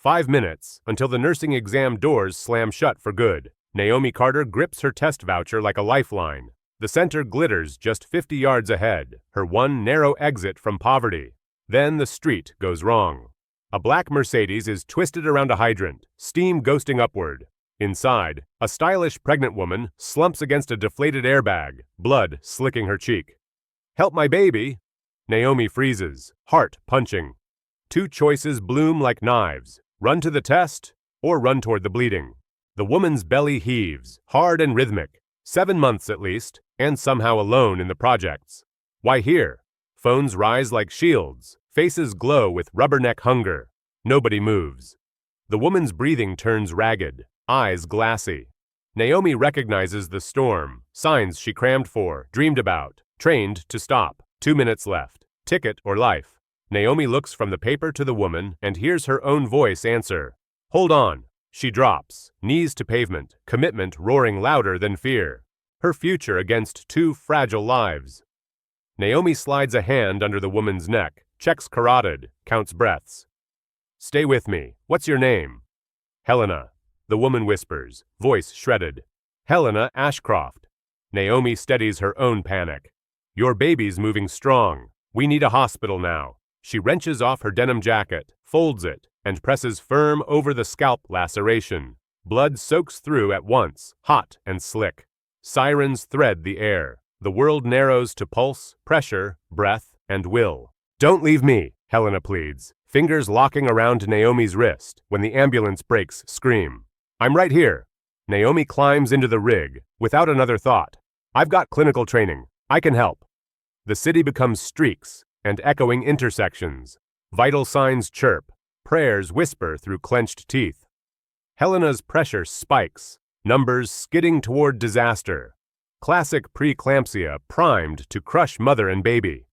5 minutes until the nursing exam doors slam shut for good. Naomi Carter grips her test voucher like a lifeline. The center glitters just 50 yards ahead, her one narrow exit from poverty. Then the street goes wrong. A black Mercedes is twisted around a hydrant, steam ghosting upward. Inside, a stylish pregnant woman slumps against a deflated airbag, blood slicking her cheek. "Help my baby!" Naomi freezes, heart punching. Two choices bloom like knives: run to the test or run toward the bleeding. The woman's belly heaves, hard and rhythmic. 7 months at least, and somehow alone in the projects. Why here? Phones rise like shields, faces glow with rubberneck hunger. Nobody moves. The woman's breathing turns ragged, eyes glassy. Naomi recognizes the storm, signs she crammed for, dreamed about, trained to stop. 2 minutes left. Ticket or life. Naomi looks from the paper to the woman and hears her own voice answer. "Hold on." She drops, knees to pavement, commitment roaring louder than fear. Her future against 2 fragile lives. Naomi slides a hand under the woman's neck, checks carotid, counts breaths. "Stay with me. What's your name?" "Helena," the woman whispers, voice shredded. "Helena Ashcroft." Naomi steadies her own panic. "Your baby's moving strong. We need a hospital now." She wrenches off her denim jacket, folds it, and presses firm over the scalp laceration. Blood soaks through at once, hot and slick. Sirens thread the air. The world narrows to pulse, pressure, breath, and will. "Don't leave me," Helena pleads, fingers locking around Naomi's wrist. When the ambulance brakes, scream. "I'm right here." Naomi climbs into the rig, without another thought. "I've got clinical training. I can help." The city becomes streaks and echoing intersections. Vital signs chirp. Prayers whisper through clenched teeth. Helena's pressure spikes, numbers skidding toward disaster. Classic preeclampsia primed to crush mother and baby.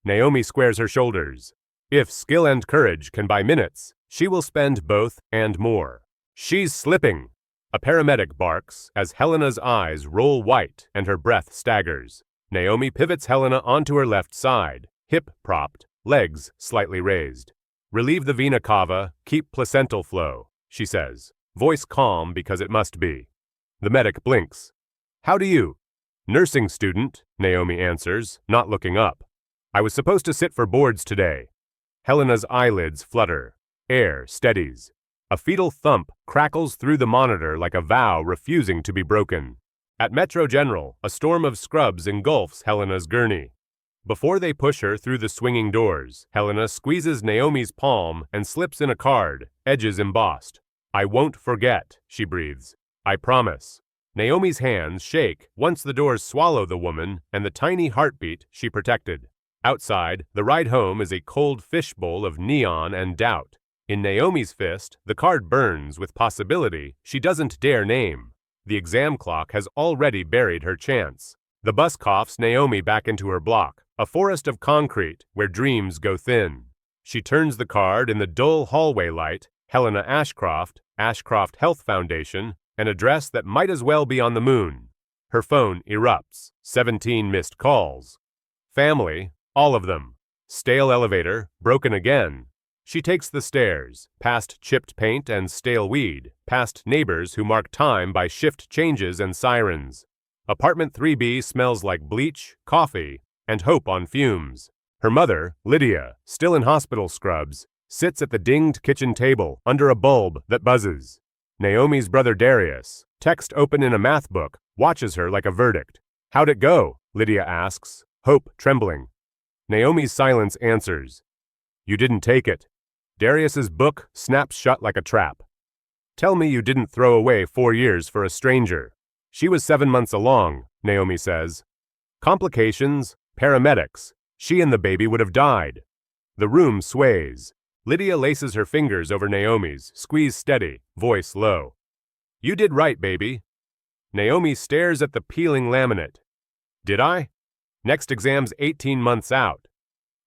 Naomi squares her shoulders. If skill and courage can buy minutes, she will spend both and more. She's slipping. A paramedic barks as Helena's eyes roll white and her breath staggers. Naomi pivots Helena onto her left side, hip propped, legs slightly raised. "Relieve the vena cava, keep placental flow," she says, voice calm because it must be. The medic blinks. "How do you?" "Nursing student," Naomi answers, not looking up. "I was supposed to sit for boards today." Helena's eyelids flutter. Air steadies. A fetal thump crackles through the monitor like a vow refusing to be broken. At Metro General, a storm of scrubs engulfs Helena's gurney. Before they push her through the swinging doors, Helena squeezes Naomi's palm and slips in a card, edges embossed. "I won't forget," she breathes. "I promise." Naomi's hands shake once the doors swallow the woman and the tiny heartbeat she protected. Outside, the ride home is a cold fishbowl of neon and doubt. In Naomi's fist, the card burns with possibility she doesn't dare name. The exam clock has already buried her chance. The bus coughs Naomi back into her block, a forest of concrete where dreams go thin. She turns the card in the dull hallway light, Helena Ashcroft, Ashcroft Health Foundation, an address that might as well be on the moon. Her phone erupts, 17 missed calls. Family, all of them. Stale elevator, broken again. She takes the stairs, past chipped paint and stale weed, past neighbors who mark time by shift changes and sirens. Apartment 3B smells like bleach, coffee, and hope on fumes. Her mother, Lydia, still in hospital scrubs, sits at the dinged kitchen table under a bulb that buzzes. Naomi's brother Darius, text open in a math book, watches her like a verdict. "How'd it go?" Lydia asks, hope trembling. Naomi's silence answers. "You didn't take it." Darius's book snaps shut like a trap. "Tell me you didn't throw away 4 years for a stranger." "She was 7 months along," Naomi says. "Complications, paramedics. She and the baby would have died." The room sways. Lydia laces her fingers over Naomi's, squeeze steady, voice low. "You did right, baby." Naomi stares at the peeling laminate. "Did I?" Next exam's 18 months out.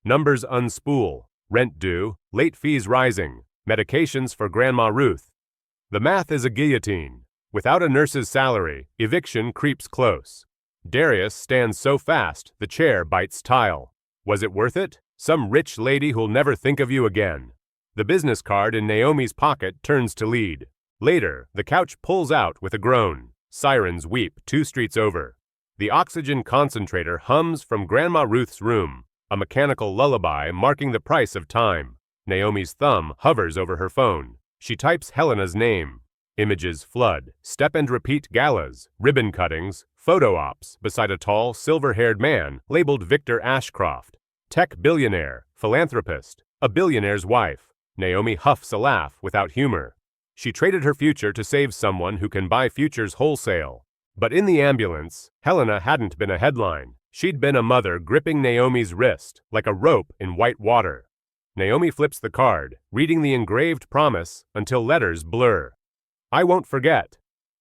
Numbers unspool. Rent due, late fees rising, medications for Grandma Ruth. The math is a guillotine. Without a nurse's salary, eviction creeps close. Darius stands so fast, the chair bites tile. Was it worth it? Some rich lady who'll never think of you again. The business card in Naomi's pocket turns to lead. Later, the couch pulls out with a groan. Sirens weep 2 streets over. The oxygen concentrator hums from Grandma Ruth's room, a mechanical lullaby marking the price of time. Naomi's thumb hovers over her phone. She types Helena's name. Images flood, step and repeat galas, ribbon cuttings, photo ops beside a tall, silver-haired man labeled Victor Ashcroft. Tech billionaire, philanthropist, a billionaire's wife. Naomi huffs a laugh without humor. She traded her future to save someone who can buy futures wholesale. But in the ambulance, Helena hadn't been a headline. She'd been a mother gripping Naomi's wrist like a rope in white water. Naomi flips the card, reading the engraved promise until letters blur. I won't forget.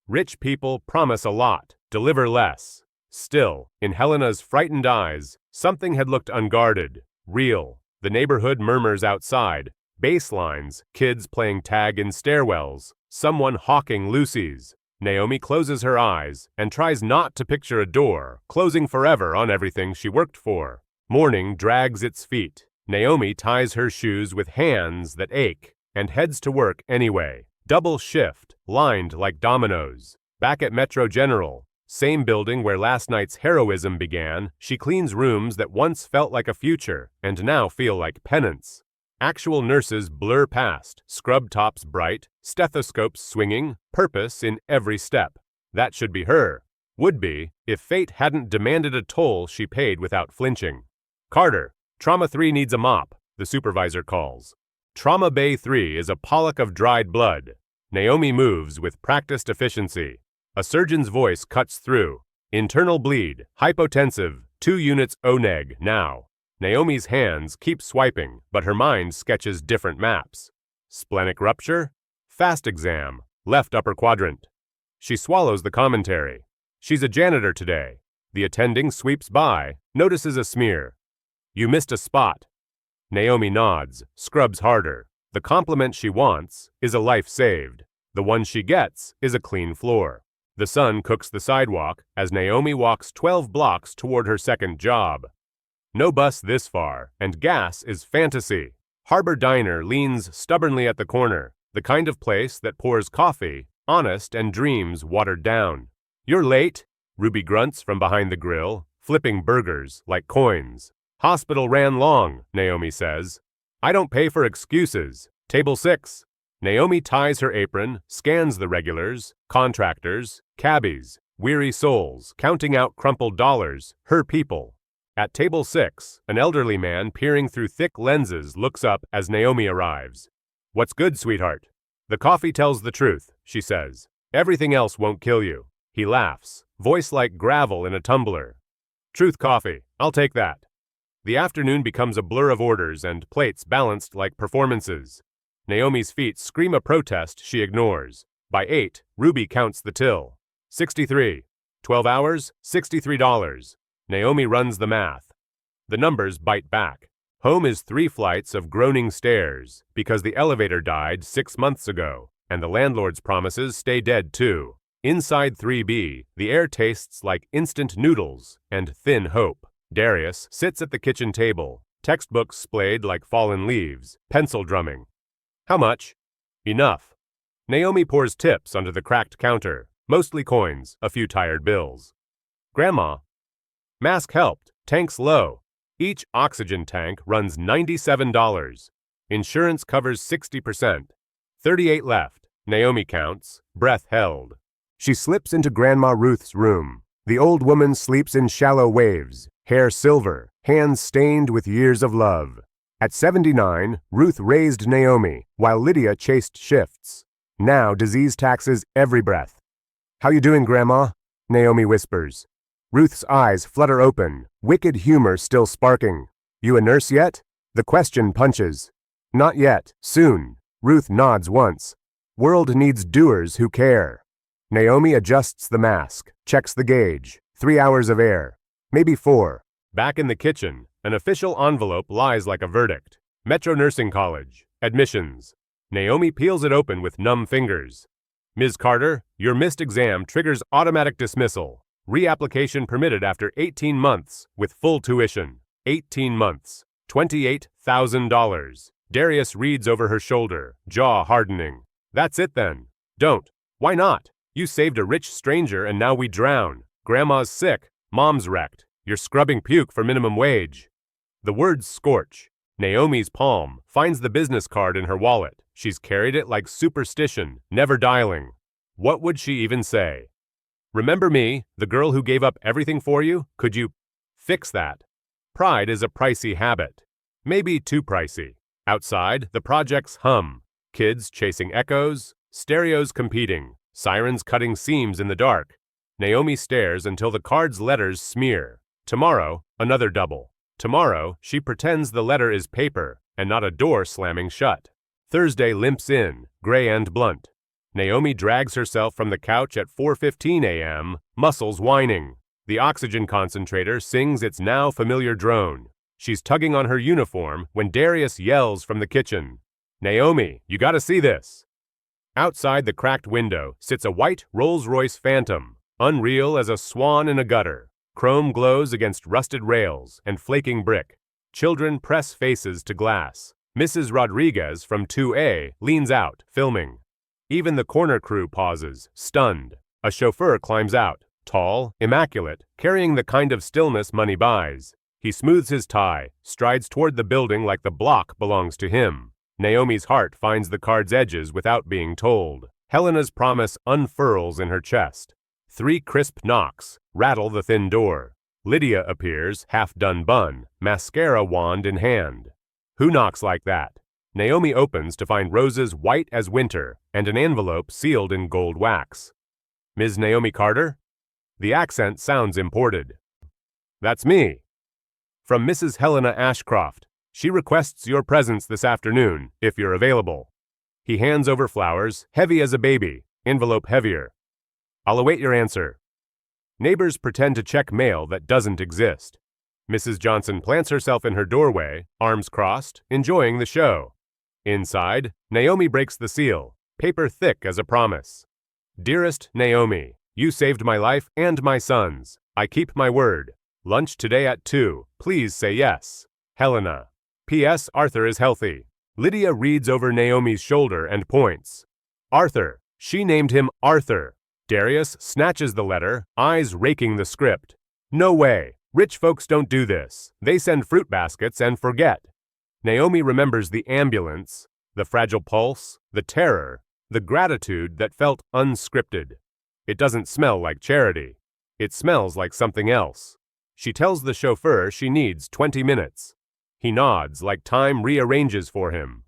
Rich people promise a lot, deliver less. Still, in Helena's frightened eyes, something had looked unguarded, real. The neighborhood murmurs outside, bass lines, kids playing tag in stairwells, someone hawking Lucy's. Naomi closes her eyes and tries not to picture a door closing forever on everything she worked for. Morning drags its feet. Naomi ties her shoes with hands that ache and heads to work anyway. Double shift, lined like dominoes. Back at Metro General, same building where last night's heroism began, she cleans rooms that once felt like a future and now feel like penance. Actual nurses blur past, scrub tops bright, stethoscopes swinging, purpose in every step. That should be her. Would be, if fate hadn't demanded a toll she paid without flinching. Carter, Trauma 3 needs a mop, the supervisor calls. Trauma Bay 3 is a pollock of dried blood. Naomi moves with practiced efficiency. A surgeon's voice cuts through. Internal bleed, hypotensive, 2 units ONEG now. Naomi's hands keep swiping, but her mind sketches different maps. Splenic rupture? Fast exam, left upper quadrant. She swallows the commentary. She's a janitor today. The attending sweeps by, notices a smear. You missed a spot. Naomi nods, scrubs harder. The compliment she wants is a life saved. The one she gets is a clean floor. The sun cooks the sidewalk as Naomi walks 12 blocks toward her second job. No bus this far, and gas is fantasy. Harbor Diner leans stubbornly at the corner, the kind of place that pours coffee, honest and dreams watered down. You're late, Ruby grunts from behind the grill, flipping burgers like coins. Hospital ran long, Naomi says. I don't pay for excuses. Table 6. Naomi ties her apron, scans the regulars, contractors, cabbies, weary souls, counting out crumpled dollars, her people. At table 6, an elderly man peering through thick lenses looks up as Naomi arrives. What's good, sweetheart? The coffee tells the truth, she says. Everything else won't kill you. He laughs, voice like gravel in a tumbler. Truth coffee, I'll take that. The afternoon becomes a blur of orders and plates balanced like performances. Naomi's feet scream a protest she ignores. By 8, Ruby counts the till. 63. 12 hours, $63. Naomi runs the math. The numbers bite back. Home is 3 flights of groaning stairs because the elevator died 6 months ago, and the landlord's promises stay dead too. Inside 3B, the air tastes like instant noodles and thin hope. Darius sits at the kitchen table, textbooks splayed like fallen leaves, pencil drumming. How much? Enough. Naomi pours tips onto the cracked counter, mostly coins, a few tired bills. Grandma. Mask helped, tanks low. Each oxygen tank runs $97. Insurance covers 60%. 38 left, Naomi counts, breath held. She slips into Grandma Ruth's room. The old woman sleeps in shallow waves, hair silver, hands stained with years of love. At 79, Ruth raised Naomi, while Lydia chased shifts. Now disease taxes every breath. How you doing, Grandma? Naomi whispers. Ruth's eyes flutter open, wicked humor still sparking. You a nurse yet? The question punches. Not yet, soon. Ruth nods once. World needs doers who care. Naomi adjusts the mask, checks the gauge. 3 hours of air. Maybe 4. Back in the kitchen, an official envelope lies like a verdict. Metro Nursing College. Admissions. Naomi peels it open with numb fingers. Ms. Carter, your missed exam triggers automatic dismissal. Reapplication permitted after 18 months with full tuition. 18 months. $28,000. Darius reads over her shoulder, jaw hardening. That's it then. Don't. Why not? You saved a rich stranger and now we drown. Grandma's sick. Mom's wrecked. You're scrubbing puke for minimum wage. The words scorch. Naomi's palm finds the business card in her wallet. She's carried it like superstition, never dialing. What would she even say? Remember me, the girl who gave up everything for you? Could you fix that? Pride is a pricey habit. Maybe too pricey. Outside, the projects hum. Kids chasing echoes, stereos competing, sirens cutting seams in the dark. Naomi stares until the card's letters smear. Tomorrow, another double. Tomorrow, she pretends the letter is paper and not a door slamming shut. Thursday limps in, gray and blunt. Naomi drags herself from the couch at 4:15 a.m., muscles whining. The oxygen concentrator sings its now familiar drone. She's tugging on her uniform when Darius yells from the kitchen. Naomi, you gotta see this. Outside the cracked window sits a white Rolls-Royce Phantom, unreal as a swan in a gutter. Chrome glows against rusted rails and flaking brick. Children press faces to glass. Mrs. Rodriguez from 2A leans out, filming. Even the corner crew pauses, stunned. A chauffeur climbs out, tall, immaculate, carrying the kind of stillness money buys. He smooths his tie, strides toward the building like the block belongs to him. Naomi's heart finds the card's edges without being told. Helena's promise unfurls in her chest. 3 crisp knocks rattle the thin door. Lydia appears, half-done bun, mascara wand in hand. Who knocks like that? Naomi opens to find roses white as winter and an envelope sealed in gold wax. Ms. Naomi Carter? The accent sounds imported. That's me. From Mrs. Helena Ashcroft. She requests your presence this afternoon, if you're available. He hands over flowers, heavy as a baby, envelope heavier. I'll await your answer. Neighbors pretend to check mail that doesn't exist. Mrs. Johnson plants herself in her doorway, arms crossed, enjoying the show. Inside, Naomi breaks the seal, paper thick as a promise. Dearest Naomi, you saved my life and my son's. I keep my word. Lunch today at 2. Please say yes. Helena. P.S. Arthur is healthy. Lydia reads over Naomi's shoulder and points. Arthur. She named him Arthur. Darius snatches the letter, eyes raking the script. No way. Rich folks don't do this. They send fruit baskets and forget. Naomi remembers the ambulance, the fragile pulse, the terror, the gratitude that felt unscripted. It doesn't smell like charity. It smells like something else. She tells the chauffeur she needs 20 minutes. He nods like time rearranges for him.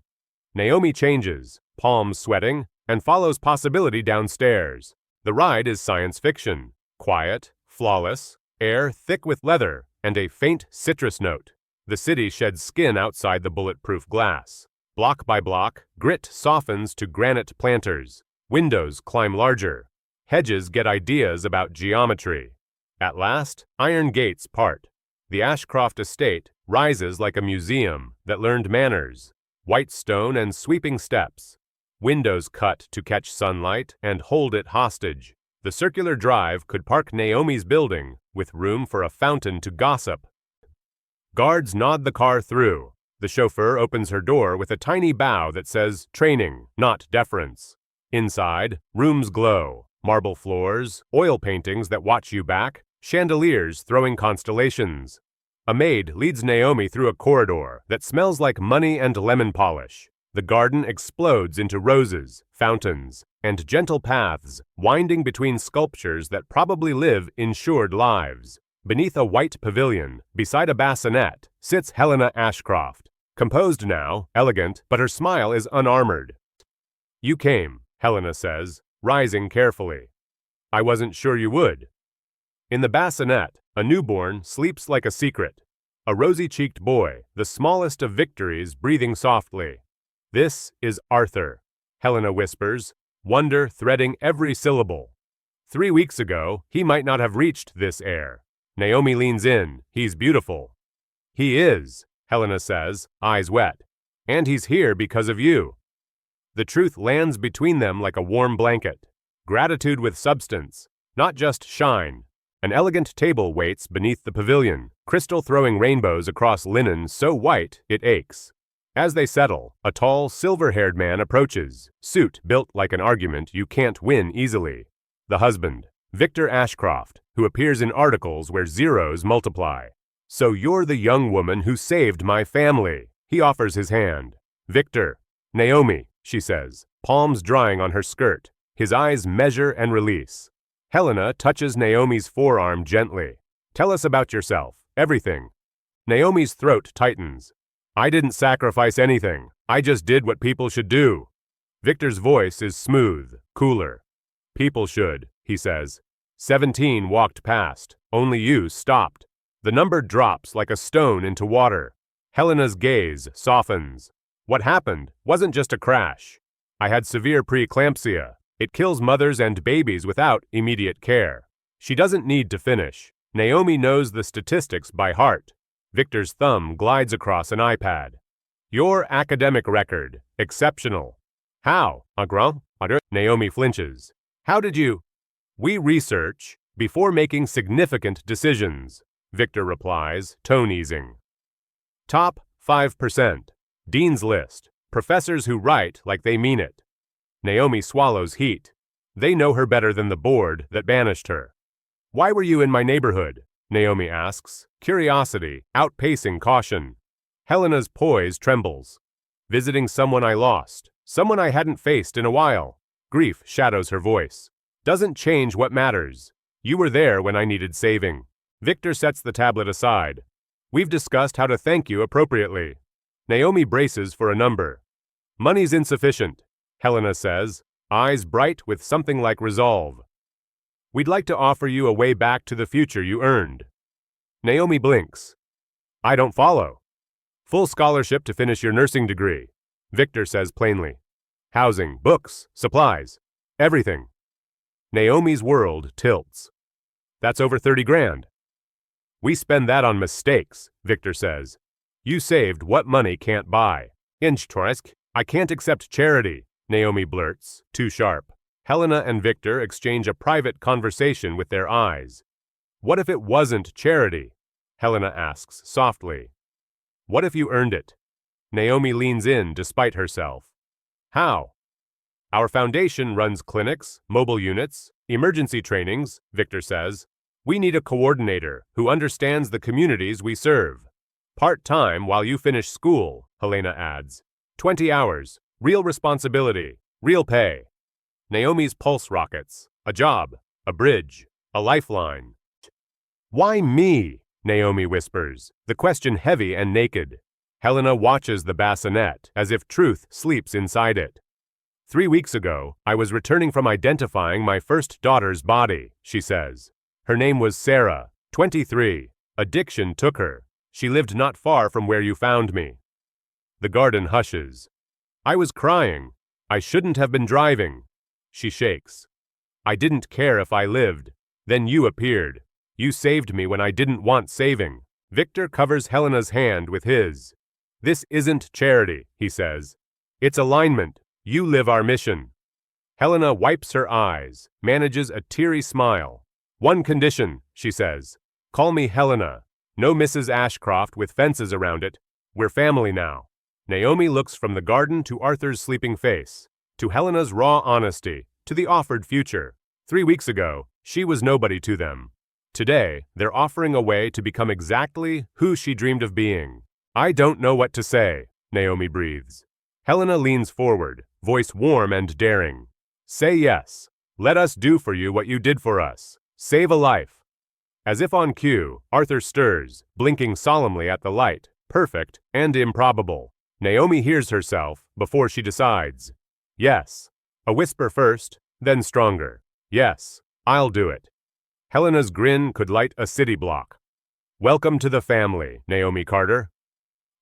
Naomi changes, palms sweating, and follows possibility downstairs. The ride is science fiction. Quiet, flawless, air thick with leather, and a faint citrus note. The city sheds skin outside the bulletproof glass. Block by block, grit softens to granite planters. Windows climb larger. Hedges get ideas about geometry. At last, iron gates part. The Ashcroft estate rises like a museum that learned manners. White stone and sweeping steps. Windows cut to catch sunlight and hold it hostage. The circular drive could park Naomi's building with room for a fountain to gossip. Guards nod the car through. The chauffeur opens her door with a tiny bow that says training, not deference. Inside, rooms glow. Marble floors, oil paintings that watch you back, chandeliers throwing constellations. A maid leads Naomi through a corridor that smells like money and lemon polish. The garden explodes into roses, fountains, and gentle paths winding between sculptures that probably live insured lives. Beneath a white pavilion, beside a bassinet, sits Helena Ashcroft. Composed now, elegant, but her smile is unarmored. You came, Helena says, rising carefully. I wasn't sure you would. In the bassinet, a newborn sleeps like a secret. A rosy-cheeked boy, the smallest of victories, breathing softly. This is Arthur, Helena whispers, wonder threading every syllable. 3 weeks ago, he might not have reached this air. Naomi leans in. He's beautiful. He is, Helena says, eyes wet. And he's here because of you. The truth lands between them like a warm blanket. Gratitude with substance, not just shine. An elegant table waits beneath the pavilion, crystal throwing rainbows across linen so white it aches. As they settle, a tall, silver-haired man approaches, suit built like an argument you can't win easily. The husband, Victor Ashcroft, who appears in articles where zeros multiply. "So you're the young woman who saved my family." He offers his hand. "Victor." "Naomi," she says, palms drying on her skirt. His eyes measure and release. Helena touches Naomi's forearm gently. "Tell us about yourself, everything." Naomi's throat tightens. "I didn't sacrifice anything. I just did what people should do." Victor's voice is smooth, cooler. "People should," he says. 17 walked past. Only you stopped. The number drops like a stone into water. Helena's gaze softens. "What happened wasn't just a crash. I had severe preeclampsia. It kills mothers and babies without immediate care." She doesn't need to finish. Naomi knows the statistics by heart. Victor's thumb glides across an iPad. "Your academic record, exceptional." "How, grand?" Naomi flinches. "How did you?" "We research before making significant decisions," Victor replies, tone easing. Top 5%. Dean's List. Professors who write like they mean it. Naomi swallows heat. They know her better than the board that banished her. "Why were you in my neighborhood?" Naomi asks, curiosity outpacing caution. Helena's poise trembles. "Visiting someone I lost, someone I hadn't faced in a while." Grief shadows her voice. "Doesn't change what matters. You were there when I needed saving." Victor sets the tablet aside. "We've discussed how to thank you appropriately." Naomi braces for a number. "Money's insufficient," Helena says, eyes bright with something like resolve. "We'd like to offer you a way back to the future you earned." Naomi blinks. "I don't follow." "Full scholarship to finish your nursing degree," Victor says plainly. "Housing, books, supplies, everything." Naomi's world tilts. "That's over 30 grand. "We spend that on mistakes," Victor says. "You saved what money can't buy." "I can't accept charity," Naomi blurts, too sharp. Helena and Victor exchange a private conversation with their eyes. "What if it wasn't charity?" Helena asks softly. "What if you earned it?" Naomi leans in despite herself. "How?" "Our foundation runs clinics, mobile units, emergency trainings," Victor says. "We need a coordinator who understands the communities we serve." "Part-time while you finish school," Helena adds. 20 hours, real responsibility, real pay. Naomi's pulse rockets. A job, a bridge, a lifeline. "Why me?" Naomi whispers, the question heavy and naked. Helena watches the bassinet as if truth sleeps inside it. 3 weeks ago, I was returning from identifying my first daughter's body, she says. Her name was Sarah, 23. Addiction took her. She lived not far from where you found me. The garden hushes. I was crying. I shouldn't have been driving. She shakes. I didn't care if I lived. Then you appeared. You saved me when I didn't want saving. Victor covers Helena's hand with his. This isn't charity, he says. It's alignment. You live our mission. Helena wipes her eyes, manages a teary smile. One condition, she says. Call me Helena. No Mrs. Ashcroft with fences around it. We're family now. Naomi looks from the garden to Arthur's sleeping face, to Helena's raw honesty, to the offered future. 3 weeks ago, she was nobody to them. Today, they're offering a way to become exactly who she dreamed of being. I don't know what to say, Naomi breathes. Helena leans forward, voice warm and daring. Say yes. Let us do for you what you did for us. Save a life. As if on cue, Arthur stirs, blinking solemnly at the light, perfect and improbable. Naomi hears herself before she decides. Yes. A whisper first, then stronger. Yes, I'll do it. Helena's grin could light a city block. Welcome to the family, Naomi Carter.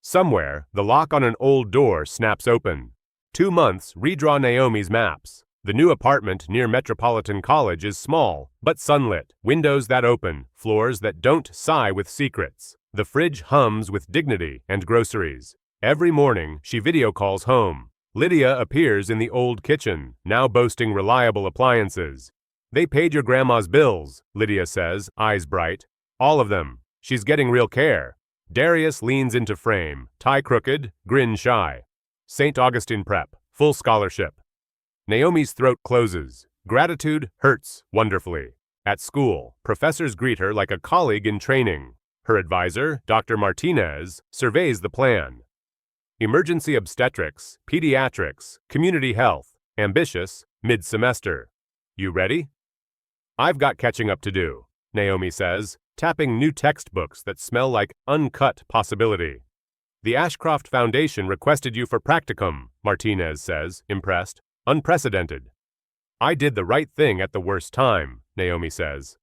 Somewhere, the lock on an old door snaps open. 2 months redraw Naomi's maps. The new apartment near Metropolitan College is small, but sunlit. Windows that open, floors that don't sigh with secrets. The fridge hums with dignity and groceries. Every morning, she video calls home. Lydia appears in the old kitchen, now boasting reliable appliances. They paid your grandma's bills, Lydia says, eyes bright. All of them. She's getting real care. Darius leans into frame, tie crooked, grin shy. St. Augustine Prep, full scholarship. Naomi's throat closes. Gratitude hurts wonderfully. At school, professors greet her like a colleague in training. Her advisor, Dr. Martinez, surveys the plan. Emergency obstetrics, pediatrics, community health, ambitious, mid-semester. You ready? I've got catching up to do, Naomi says, tapping new textbooks that smell like uncut possibility. The Ashcroft Foundation requested you for practicum, Martinez says, impressed. Unprecedented. I did the right thing at the worst time, Naomi says.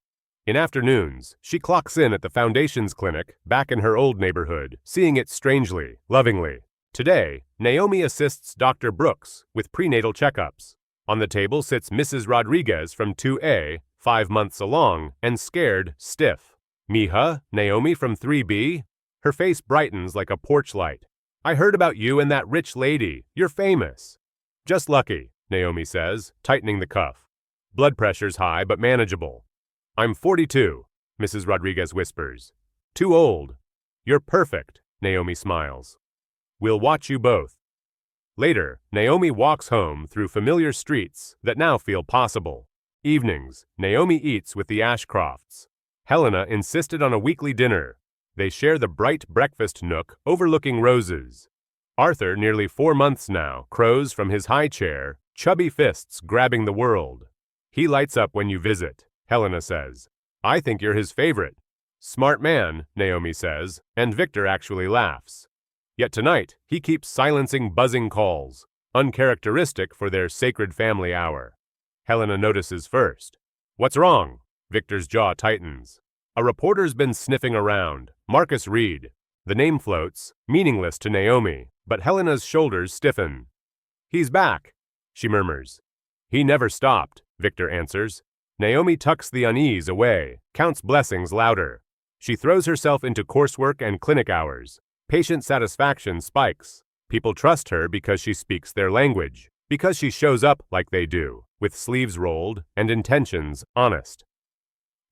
In afternoons, she clocks in at the Foundation's clinic, back in her old neighborhood, seeing it strangely, lovingly. Today, Naomi assists Dr. Brooks with prenatal checkups. On the table sits Mrs. Rodriguez from 2A, 5 months along, and scared stiff. Mija, Naomi from 3B? Her face brightens like a porch light. I heard about you and that rich lady. You're famous. Just lucky, Naomi says, tightening the cuff. Blood pressure's high but manageable. I'm 42, Mrs. Rodriguez whispers. Too old. You're perfect, Naomi smiles. We'll watch you both. Later, Naomi walks home through familiar streets that now feel possible. Evenings, Naomi eats with the Ashcrofts. Helena insisted on a weekly dinner. They share the bright breakfast nook overlooking roses. Arthur, nearly 4 months now, crows from his high chair, chubby fists grabbing the world. He lights up when you visit, Helena says. I think you're his favorite. Smart man, Naomi says, and Victor actually laughs. Yet tonight, he keeps silencing buzzing calls, uncharacteristic for their sacred family hour. Helena notices first. What's wrong? Victor's jaw tightens. A reporter's been sniffing around, Marcus Reed. The name floats, meaningless to Naomi, but Helena's shoulders stiffen. He's back, she murmurs. He never stopped, Victor answers. Naomi tucks the unease away, counts blessings louder. She throws herself into coursework and clinic hours. Patient satisfaction spikes. People trust her because she speaks their language, because she shows up like they do, with sleeves rolled and intentions honest.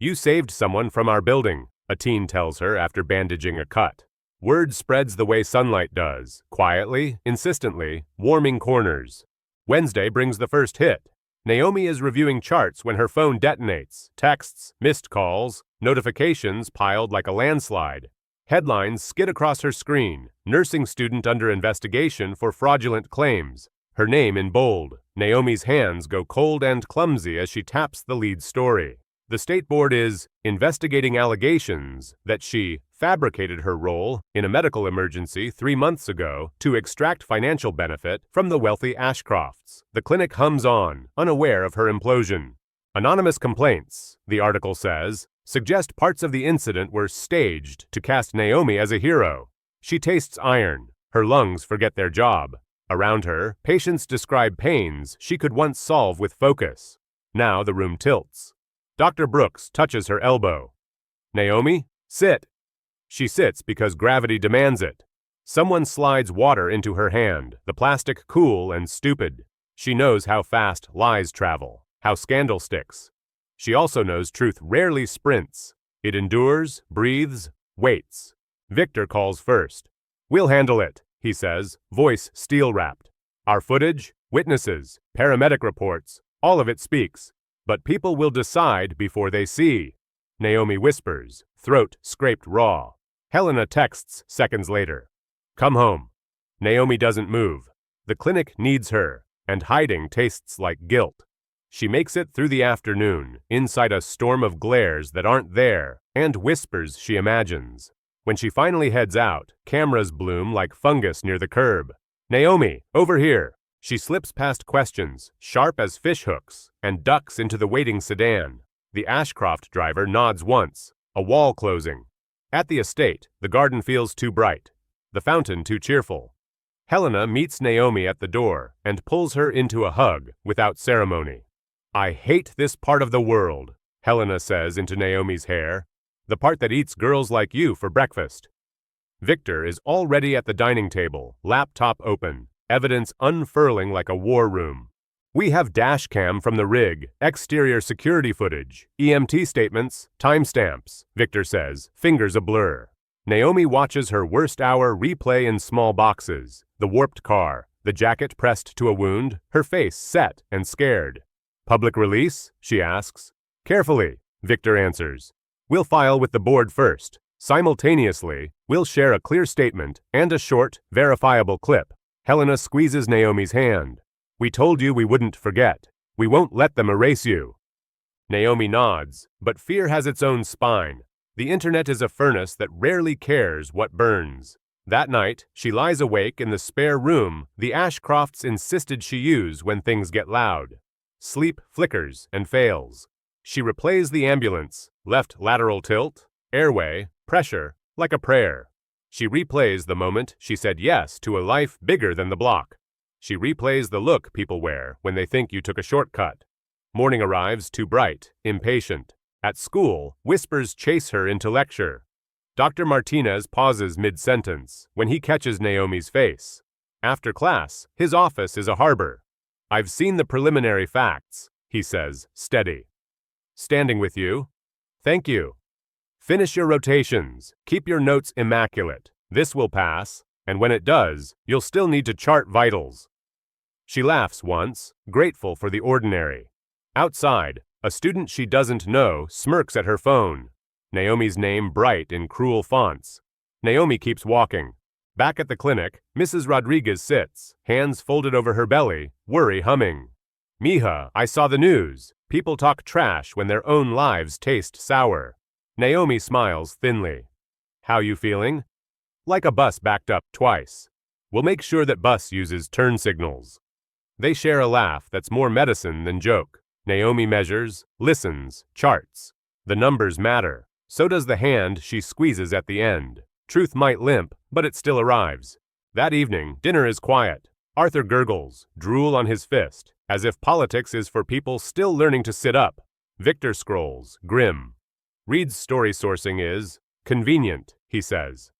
You saved someone from our building, a teen tells her after bandaging a cut. Word spreads the way sunlight does, quietly, insistently, warming corners. Wednesday brings the first hit. Naomi is reviewing charts when her phone detonates, texts, missed calls, notifications piled like a landslide. Headlines skid across her screen, nursing student under investigation for fraudulent claims. Her name in bold. Naomi's hands go cold and clumsy as she taps the lead story. The state board is investigating allegations that she fabricated her role in a medical emergency 3 months ago to extract financial benefit from the wealthy Ashcrofts. The clinic hums on, unaware of her implosion. Anonymous complaints, the article says, suggest parts of the incident were staged to cast Naomi as a hero. She tastes iron. Her lungs forget their job. Around her, patients describe pains she could once solve with focus. Now the room tilts. Dr. Brooks touches her elbow. Naomi, sit. She sits because gravity demands it. Someone slides water into her hand, the plastic cool and stupid. She knows how fast lies travel, how scandal sticks. She also knows truth rarely sprints. It endures, breathes, waits. Victor calls first. We'll handle it, he says, voice steel-wrapped. Our footage, witnesses, paramedic reports, all of it speaks. But people will decide before they see. Naomi whispers, throat scraped raw. Helena texts seconds later. Come home. Naomi doesn't move. The clinic needs her, and hiding tastes like guilt. She makes it through the afternoon, inside a storm of glares that aren't there, and whispers she imagines. When she finally heads out, cameras bloom like fungus near the curb. Naomi, over here. She slips past questions, sharp as fishhooks, and ducks into the waiting sedan. The Ashcroft driver nods once, a wall closing. At the estate, the garden feels too bright, the fountain too cheerful. Helena meets Naomi at the door and pulls her into a hug without ceremony. I hate this part of the world, Helena says into Naomi's hair, the part that eats girls like you for breakfast. Victor is already at the dining table, laptop open. Evidence unfurling like a war room. We have dash cam from the rig, exterior security footage, EMT statements, timestamps, Victor says, fingers a blur. Naomi watches her worst hour replay in small boxes, the warped car, the jacket pressed to a wound, her face set and scared. Public release? She asks. Carefully, Victor answers. We'll file with the board first. Simultaneously, we'll share a clear statement and a short, verifiable clip. Helena squeezes Naomi's hand. We told you we wouldn't forget. We won't let them erase you. Naomi nods, but fear has its own spine. The internet is a furnace that rarely cares what burns. That night, she lies awake in the spare room the Ashcrofts insisted she use when things get loud. Sleep flickers and fails. She replays the ambulance, left lateral tilt, airway, pressure, like a prayer. She replays the moment she said yes to a life bigger than the block. She replays the look people wear when they think you took a shortcut. Morning arrives too bright, impatient. At school, whispers chase her into lecture. Dr. Martinez pauses mid-sentence when he catches Naomi's face. After class, his office is a harbor. I've seen the preliminary facts, he says, steady. Standing with you? Thank you. Finish your rotations. Keep your notes immaculate. This will pass, and when it does, you'll still need to chart vitals. She laughs once, grateful for the ordinary. Outside, a student she doesn't know smirks at her phone. Naomi's name bright in cruel fonts. Naomi keeps walking. Back at the clinic, Mrs. Rodriguez sits, hands folded over her belly, worry humming. Mija, I saw the news. People talk trash when their own lives taste sour. Naomi smiles thinly. How you feeling? Like a bus backed up twice. We'll make sure that bus uses turn signals. They share a laugh that's more medicine than joke. Naomi measures, listens, charts. The numbers matter. So does the hand she squeezes at the end. Truth might limp, but it still arrives. That evening, dinner is quiet. Arthur gurgles, drool on his fist, as if politics is for people still learning to sit up. Victor scrolls, grim. Reed's story sourcing is convenient, he says.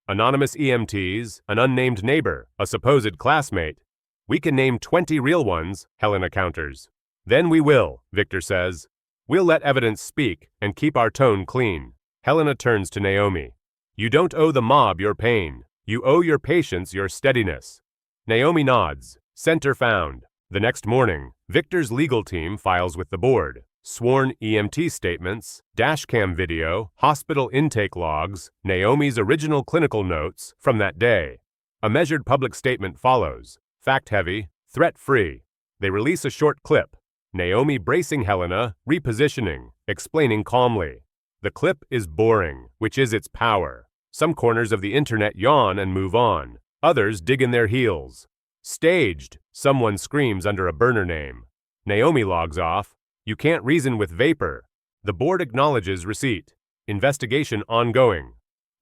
Anonymous EMTs, an unnamed neighbor, a supposed classmate. We can name 20 real ones, Helena counters. Then we will, Victor says. We'll let evidence speak and keep our tone clean. Helena turns to Naomi. You don't owe the mob your pain. You owe your patients your steadiness. Naomi nods. Center found. The next morning, Victor's legal team files with the board. Sworn EMT statements, dashcam video, hospital intake logs, Naomi's original clinical notes from that day. A measured public statement follows. Fact-heavy, threat-free. They release a short clip. Naomi bracing Helena, repositioning, explaining calmly. The clip is boring, which is its power. Some corners of the internet yawn and move on. Others dig in their heels. Staged, someone screams under a burner name. Naomi logs off. You can't reason with vapor. The board acknowledges receipt. Investigation ongoing.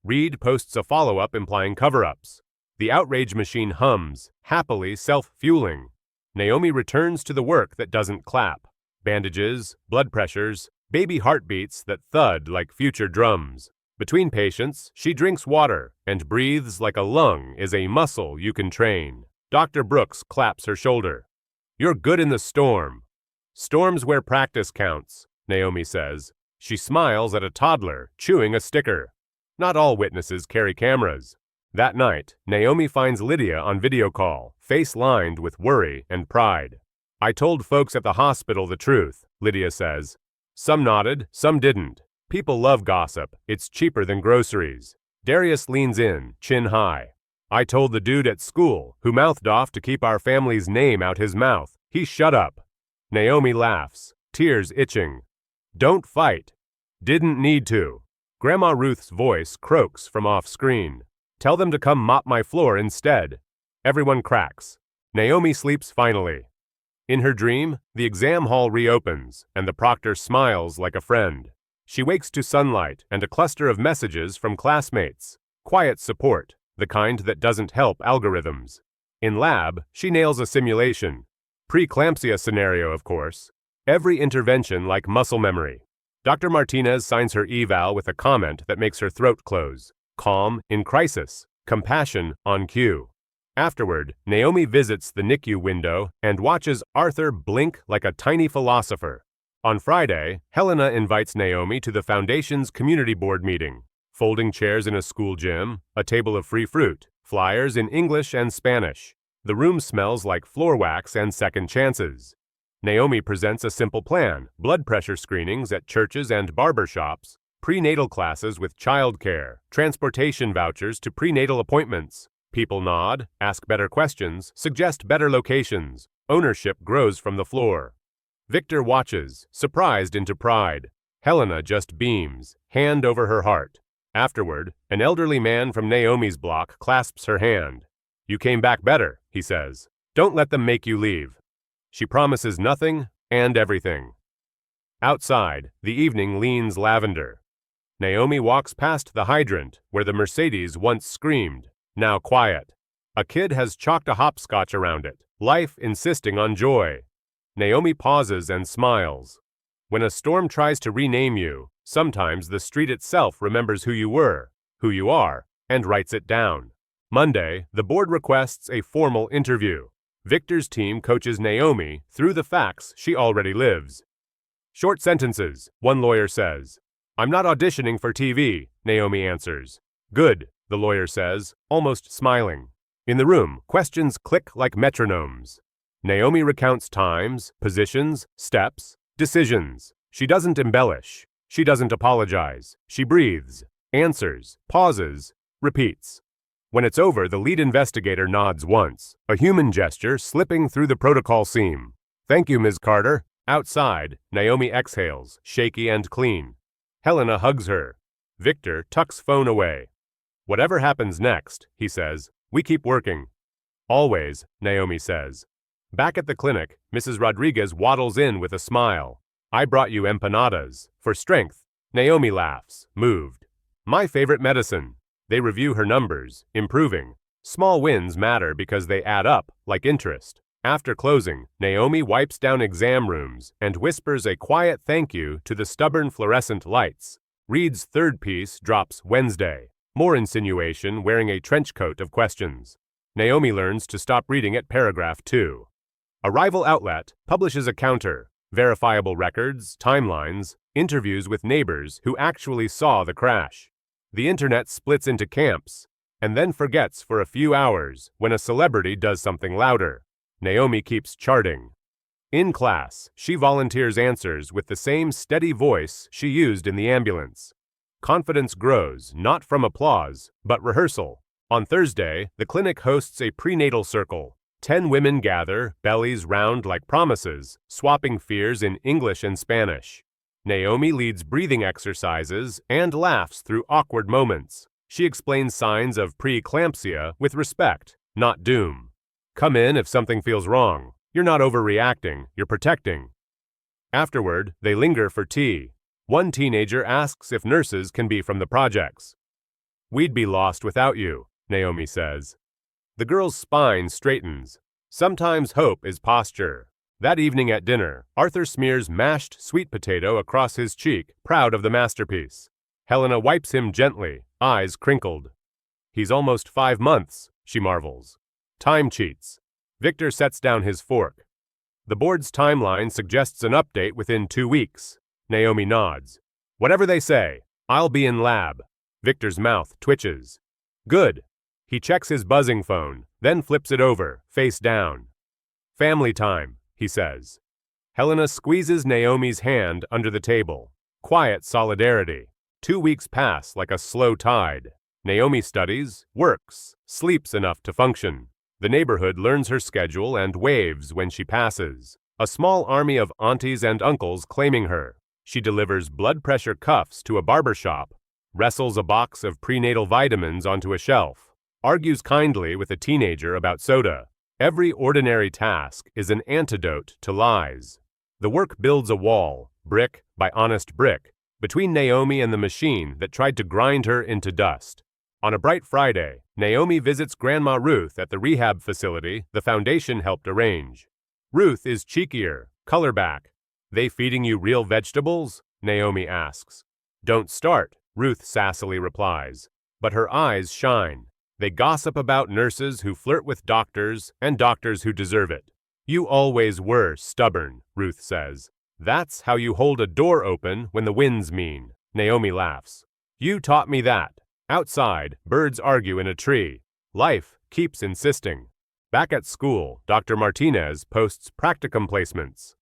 Reed posts a follow-up implying cover-ups. The outrage machine hums, happily self-fueling. Naomi returns to the work that doesn't clap. Bandages, blood pressures, baby heartbeats that thud like future drums. Between patients, she drinks water and breathes like a lung is a muscle you can train. Dr. Brooks claps her shoulder. You're good in the storm. Storms where practice counts, Naomi says. She smiles at a toddler chewing a sticker. Not all witnesses carry cameras. That night, Naomi finds Lydia on video call, face lined with worry and pride. I told folks at the hospital the truth, Lydia says. Some nodded, some didn't. People love gossip. It's cheaper than groceries. Darius leans in, chin high. I told the dude at school, who mouthed off to keep our family's name out his mouth. He shut up. Naomi laughs, tears itching. Don't fight. Didn't need to. Grandma Ruth's voice croaks from off-screen. Tell them to come mop my floor instead. Everyone cracks. Naomi sleeps finally. In her dream, the exam hall reopens, and the proctor smiles like a friend. She wakes to sunlight and a cluster of messages from classmates. Quiet support, the kind that doesn't help algorithms. In lab, she nails a simulation. Preeclampsia scenario, of course. Every intervention like muscle memory. Dr. Martinez signs her eval with a comment that makes her throat close. Calm in crisis, compassion on cue. Afterward, Naomi visits the NICU window and watches Arthur blink like a tiny philosopher. On Friday, Helena invites Naomi to the Foundation's community board meeting. Folding chairs in a school gym, a table of free fruit, flyers in English and Spanish. The room smells like floor wax and second chances. Naomi presents a simple plan: blood pressure screenings at churches and barber shops, prenatal classes with childcare, transportation vouchers to prenatal appointments. People nod, ask better questions, suggest better locations. Ownership grows from the floor. Victor watches, surprised into pride. Helena just beams, hand over her heart. Afterward, an elderly man from Naomi's block clasps her hand. "You came back better," he says. "Don't let them make you leave." She promises nothing and everything. Outside, the evening leans lavender. Naomi walks past the hydrant where the Mercedes once screamed, now quiet. A kid has chalked a hopscotch around it, life insisting on joy. Naomi pauses and smiles. When a storm tries to rename you, sometimes the street itself remembers who you were, who you are, and writes it down. Monday, the board requests a formal interview. Victor's team coaches Naomi through the facts she already lives. Short sentences, one lawyer says. "I'm not auditioning for TV," Naomi answers. "Good," the lawyer says, almost smiling. In the room, questions click like metronomes. Naomi recounts times, positions, steps, decisions. She doesn't embellish. She doesn't apologize. She breathes, answers, pauses, repeats. When it's over, the lead investigator nods once, a human gesture slipping through the protocol seam. "Thank you, Ms. Carter." Outside, Naomi exhales, shaky and clean. Helena hugs her. Victor tucks phone away. "Whatever happens next," he says, "we keep working." "Always," Naomi says. Back at the clinic, Mrs. Rodriguez waddles in with a smile. "I brought you empanadas. For strength." Naomi laughs, moved. "My favorite medicine." They review her numbers, improving. Small wins matter because they add up, like interest. After closing, Naomi wipes down exam rooms and whispers a quiet thank you to the stubborn fluorescent lights. Reed's third piece drops Wednesday. More insinuation wearing a trench coat of questions. Naomi learns to stop reading at paragraph 2. A rival outlet publishes a counter, verifiable records, timelines, interviews with neighbors who actually saw the crash. The internet splits into camps, and then forgets for a few hours when a celebrity does something louder. Naomi keeps charting. In class, she volunteers answers with the same steady voice she used in the ambulance. Confidence grows, not from applause, but rehearsal. On Thursday, the clinic hosts a prenatal circle. 10 women gather, bellies round like promises, swapping fears in English and Spanish. Naomi leads breathing exercises and laughs through awkward moments. She explains signs of preeclampsia with respect, not doom. Come in if something feels wrong. You're not overreacting, you're protecting. Afterward, they linger for tea. One teenager asks if nurses can be from the projects. "We'd be lost without you," Naomi says. The girl's spine straightens. Sometimes hope is posture. That evening at dinner, Arthur smears mashed sweet potato across his cheek, proud of the masterpiece. Helena wipes him gently, eyes crinkled. "He's almost 5 months," she marvels. Time cheats. Victor sets down his fork. The board's timeline suggests an update within 2 weeks. Naomi nods. "Whatever they say, I'll be in lab." Victor's mouth twitches. "Good." He checks his buzzing phone, then flips it over, face down. "Family time," he says. Helena squeezes Naomi's hand under the table. Quiet solidarity. 2 weeks pass like a slow tide. Naomi studies, works, sleeps enough to function. The neighborhood learns her schedule and waves when she passes. A small army of aunties and uncles claiming her. She delivers blood pressure cuffs to a barber shop, wrestles a box of prenatal vitamins onto a shelf, argues kindly with a teenager about soda. Every ordinary task is an antidote to lies. The work builds a wall, brick by honest brick, between Naomi and the machine that tried to grind her into dust. On a bright Friday, Naomi visits Grandma Ruth at the rehab facility the foundation helped arrange. Ruth is cheekier, colorback. "They feeding you real vegetables?" Naomi asks. "Don't start," Ruth sassily replies. But her eyes shine. They gossip about nurses who flirt with doctors and doctors who deserve it. "You always were stubborn," Ruth says. "That's how you hold a door open when the wind's mean." Naomi laughs. You taught me that. Outside, birds argue in a tree. Life keeps insisting. Back at school, Dr. Martinez posts practicum placements.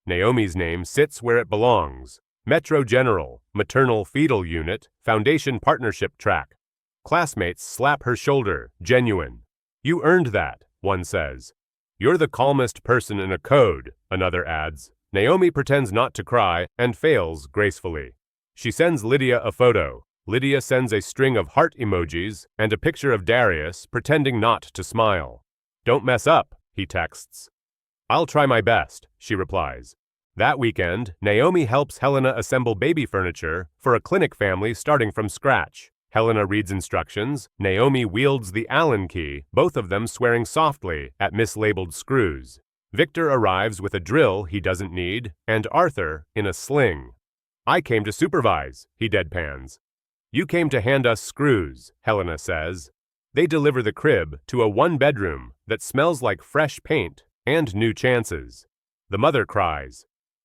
Naomi's name sits where it belongs. Metro General, Maternal Fetal Unit, Foundation Partnership Track. Classmates slap her shoulder, genuine. You earned that, one says. You're the calmest person in a code, another adds. Naomi pretends not to cry and fails gracefully. She sends Lydia a photo. Lydia sends a string of heart emojis and a picture of Darius pretending not to smile. Don't mess up, he texts. I'll try my best, she replies. That weekend, Naomi helps Helena assemble baby furniture for a clinic family starting from scratch. Helena reads instructions, Naomi wields the Allen key, both of them swearing softly at mislabeled screws. Victor arrives with a drill he doesn't need, and Arthur in a sling. I came to supervise, he deadpans. You came to hand us screws, Helena says. They deliver the crib to a one-bedroom that smells like fresh paint and new chances. The mother cries.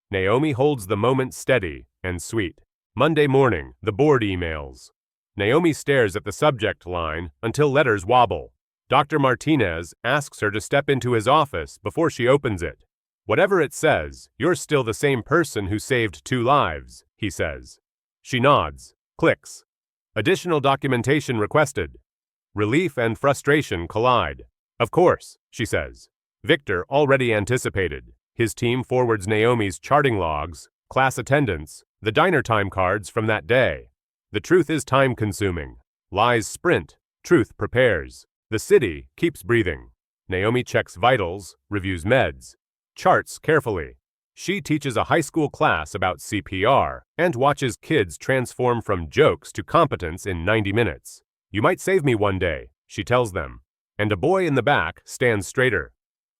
Naomi holds the moment steady and sweet. Monday morning, the board emails. Naomi stares at the subject line until letters wobble. Dr. Martinez asks her to step into his office before she opens it. Whatever it says, you're still the same person who saved 2 lives, he says. She nods, clicks. Additional documentation requested. Relief and frustration collide. Of course, she says. Victor already anticipated. His team forwards Naomi's charting logs, class attendance, the diner time cards from that day. The truth is time-consuming. Lies sprint. Truth prepares. The city keeps breathing. Naomi checks vitals, reviews meds, charts carefully. She teaches a high school class about CPR and watches kids transform from jokes to competence in 90 minutes. You might save me one day, she tells them. And a boy in the back stands straighter.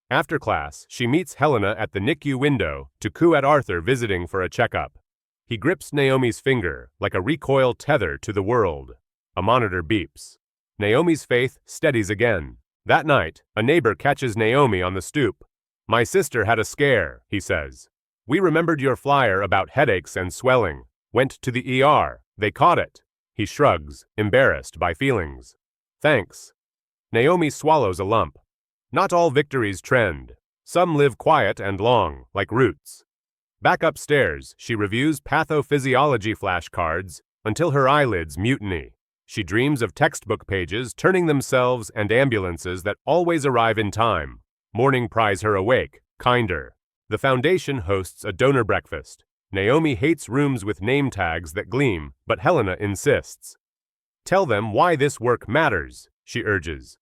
After class, she meets Helena at the NICU window to coo at Arthur visiting for a checkup. He grips Naomi's finger like a recoil tether to the world. A monitor beeps. Naomi's faith steadies again. That night, a neighbor catches Naomi on the stoop. My sister had a scare, he says. We remembered your flyer about headaches and swelling. Went to the ER. They caught it. He shrugs, embarrassed by feelings. Thanks. Naomi swallows a lump. Not all victories trend. Some live quiet and long, like roots. Back upstairs, she reviews pathophysiology flashcards until her eyelids mutiny. She dreams of textbook pages turning themselves and ambulances that always arrive in time. Morning pries her awake, kinder. The foundation hosts a donor breakfast. Naomi hates rooms with name tags that gleam, but Helena insists. Tell them why this work matters, she urges.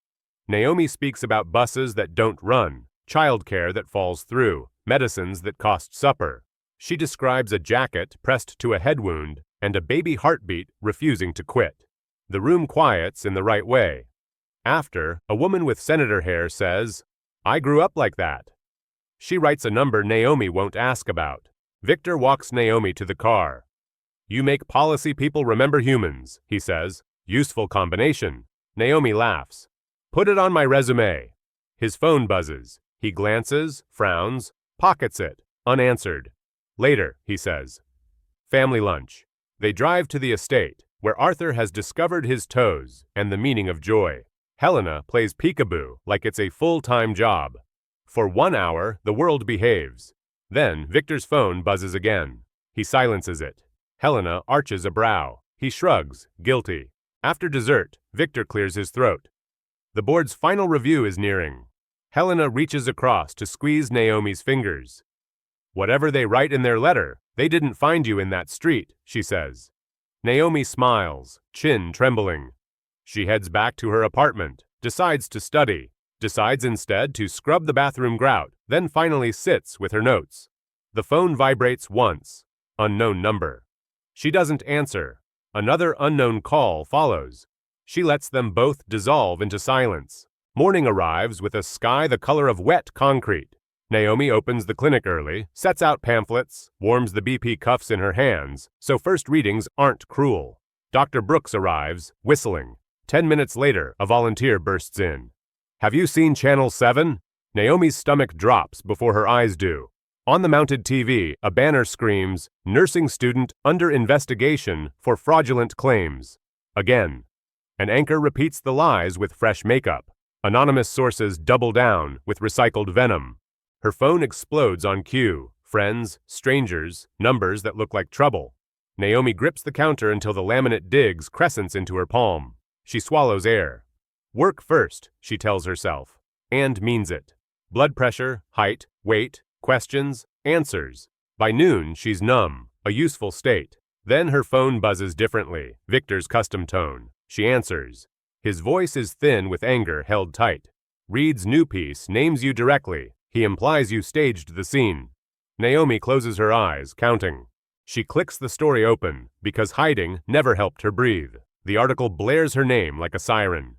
Naomi speaks about buses that don't run, childcare that falls through, medicines that cost supper. She describes a jacket pressed to a head wound and a baby heartbeat refusing to quit. The room quiets in the right way. After, a woman with senator hair says, I grew up like that. She writes a number Naomi won't ask about. Victor walks Naomi to the car. You make policy people remember humans, he says. Useful combination. Naomi laughs. Put it on my resume. His phone buzzes. He glances, frowns, pockets it, unanswered. Later, he says. Family lunch. They drive to the estate, where Arthur has discovered his toes and the meaning of joy. Helena plays peekaboo like it's a full-time job. For 1 hour, the world behaves. Then, Victor's phone buzzes again. He silences it. Helena arches a brow. He shrugs, guilty. After dessert, Victor clears his throat. The board's final review is nearing. Helena reaches across to squeeze Naomi's fingers. Whatever they write in their letter, they didn't find you in that street, she says. Naomi smiles, chin trembling. She heads back to her apartment, decides to study, decides instead to scrub the bathroom grout, then finally sits with her notes. The phone vibrates once. Unknown number. She doesn't answer. Another unknown call follows. She lets them both dissolve into silence. Morning arrives with a sky the color of wet concrete. Naomi opens the clinic early, sets out pamphlets, warms the BP cuffs in her hands, so first readings aren't cruel. Dr. Brooks arrives, whistling. 10 minutes later, a volunteer bursts in. Have you seen Channel 7? Naomi's stomach drops before her eyes do. On the mounted TV, a banner screams, "Nursing student under investigation for fraudulent claims." Again. An anchor repeats the lies with fresh makeup. Anonymous sources double down with recycled venom. Her phone explodes on cue. Friends, strangers, numbers that look like trouble. Naomi grips the counter until the laminate digs crescents into her palm. She swallows air. Work first, she tells herself, and means it. Blood pressure, height, weight, questions, answers. By noon, she's numb, a useful state. Then her phone buzzes differently, Victor's custom tone. She answers. His voice is thin with anger held tight. Reed's new piece names you directly. He implies you staged the scene. Naomi closes her eyes, counting. She clicks the story open, because hiding never helped her breathe. The article blares her name like a siren.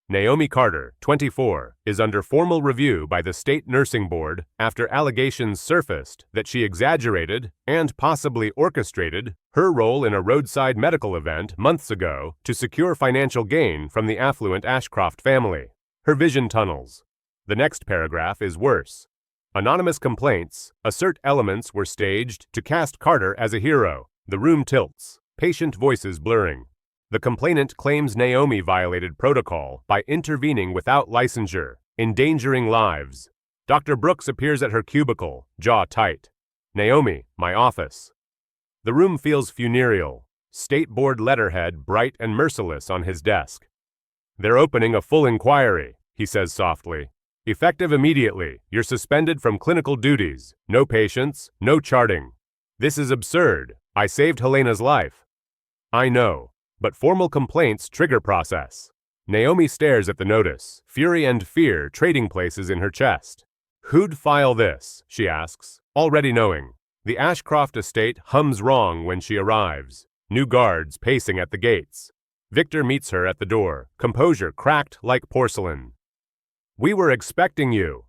Naomi Carter, 24, is under formal review by the State Nursing Board after allegations surfaced that she exaggerated and possibly orchestrated her role in a roadside medical event months ago to secure financial gain from the affluent Ashcroft family. Her vision tunnels. The next paragraph is worse. Anonymous complaints assert elements were staged to cast Carter as a hero. The room tilts, patient voices blurring. The complainant claims Naomi violated protocol by intervening without licensure, endangering lives. Dr. Brooks appears at her cubicle, jaw tight. Naomi, my office. The room feels funereal, State Board letterhead bright and merciless on his desk. They're opening a full inquiry, he says softly. Effective immediately, you're suspended from clinical duties. No patients, no charting. This is absurd. I saved Helena's life. I know. But formal complaints trigger process. Naomi stares at the notice, fury and fear trading places in her chest. Who'd file this, she asks, already knowing. The Ashcroft estate hums wrong when she arrives. New guards pacing at the gates. Victor meets her at the door, composure cracked like porcelain. We were expecting you.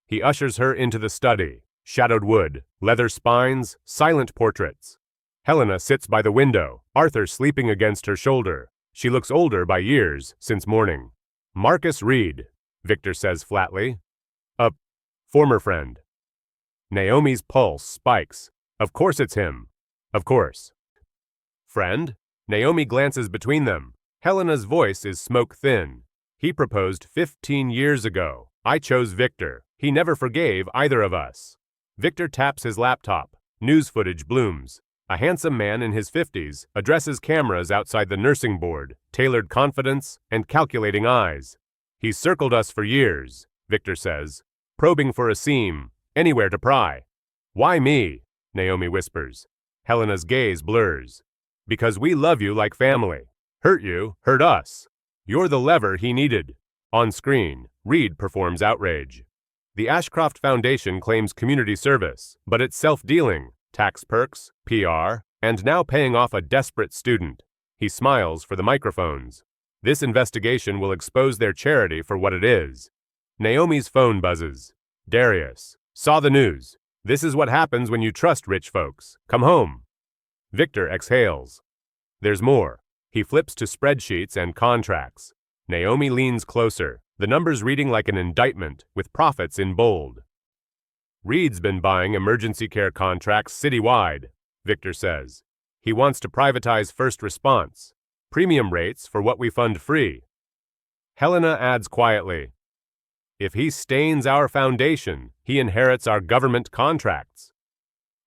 He ushers her into the study. Shadowed wood, leather spines, silent portraits. Helena sits by the window, Arthur sleeping against her shoulder. She looks older by years since morning. Marcus Reed, Victor says flatly. A former friend. Naomi's pulse spikes. Of course it's him. Of course. Friend? Naomi glances between them. Helena's voice is smoke thin. He proposed 15 years ago. I chose Victor. He never forgave either of us. Victor taps his laptop. News footage blooms. A handsome man in his 50s addresses cameras outside the nursing board, tailored confidence and calculating eyes. He's circled us for years, Victor says, probing for a seam, anywhere to pry. Why me? Naomi whispers. Helena's gaze blurs. Because we love you like family. Hurt you, hurt us. You're the lever he needed. On screen, Reed performs outrage. The Ashcroft Foundation claims community service, but it's self-dealing. Tax perks, PR, and now paying off a desperate student. He smiles for the microphones. This investigation will expose their charity for what it is. Naomi's phone buzzes. Darius. Saw the news. This is what happens when you trust rich folks. Come home. Victor exhales. There's more. He flips to spreadsheets and contracts. Naomi leans closer, the numbers reading like an indictment, with profits in bold. Reed's been buying emergency care contracts citywide, Victor says. He wants to privatize first response. Premium rates for what we fund free. Helena adds quietly, if he stains our foundation, he inherits our government contracts.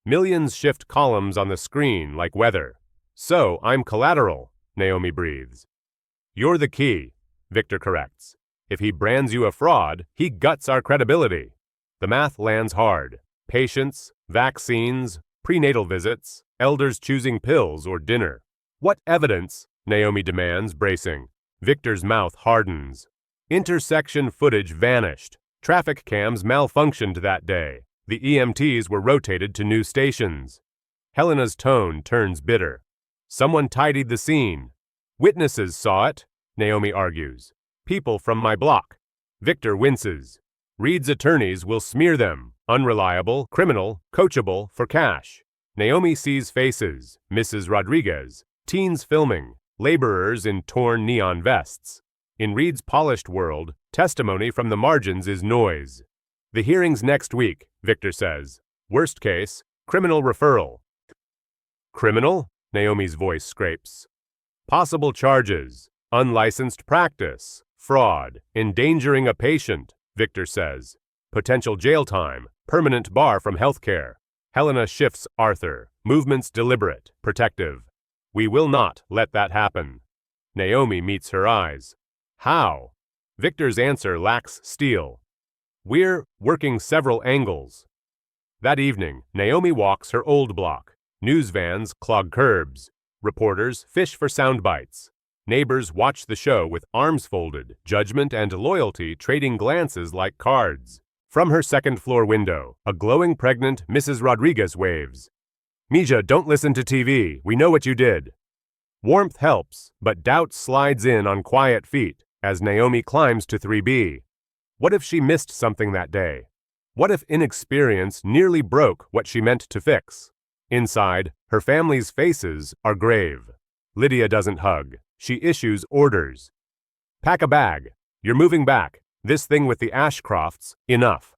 Millions shift columns on the screen like weather. So I'm collateral, Naomi breathes. You're the key, Victor corrects. If he brands you a fraud, he guts our credibility. The math lands hard. Patients, vaccines, prenatal visits, elders choosing pills or dinner. What evidence? Naomi demands, bracing. Victor's mouth hardens. Intersection footage vanished. Traffic cams malfunctioned that day. The EMTs were rotated to new stations. Helena's tone turns bitter. Someone tidied the scene. Witnesses saw it, Naomi argues. People from my block. Victor winces. Reed's attorneys will smear them. Unreliable, criminal, coachable, for cash. Naomi sees faces. Mrs. Rodriguez. Teens filming. Laborers in torn neon vests. In Reed's polished world, testimony from the margins is noise. The hearing's next week, Victor says. Worst case, criminal referral. Criminal? Naomi's voice scrapes. Possible charges. Unlicensed practice. Fraud. Endangering a patient, Victor says. Potential jail time. Permanent bar from healthcare. Helena shifts Arthur. Movements deliberate. Protective. We will not let that happen. Naomi meets her eyes. How? Victor's answer lacks steel. We're working several angles. That evening, Naomi walks her old block. News vans clog curbs. Reporters fish for sound bites. Neighbors watch the show with arms folded, judgment and loyalty trading glances like cards. From her second-floor window, a glowing pregnant Mrs. Rodriguez waves. Mija, don't listen to TV. We know what you did. Warmth helps, but doubt slides in on quiet feet as Naomi climbs to 3B. What if she missed something that day? What if inexperience nearly broke what she meant to fix? Inside, her family's faces are grave. Lydia doesn't hug. She issues orders. Pack a bag. You're moving back. This thing with the Ashcrofts, enough.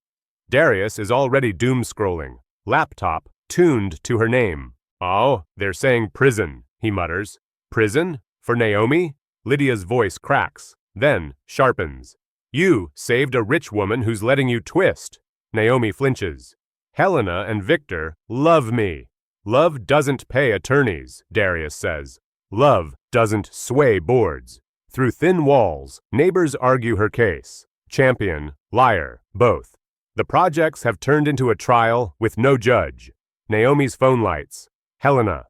Darius is already doom-scrolling. Laptop tuned to her name. Oh, they're saying prison, he mutters. Prison? For Naomi? Lydia's voice cracks, then sharpens. You saved a rich woman who's letting you twist. Naomi flinches. Helena and Victor love me. Love doesn't pay attorneys, Darius says. Love doesn't sway boards. Through thin walls, neighbors argue her case. Champion, liar, both. The projects have turned into a trial with no judge. Naomi's phone lights. Helena.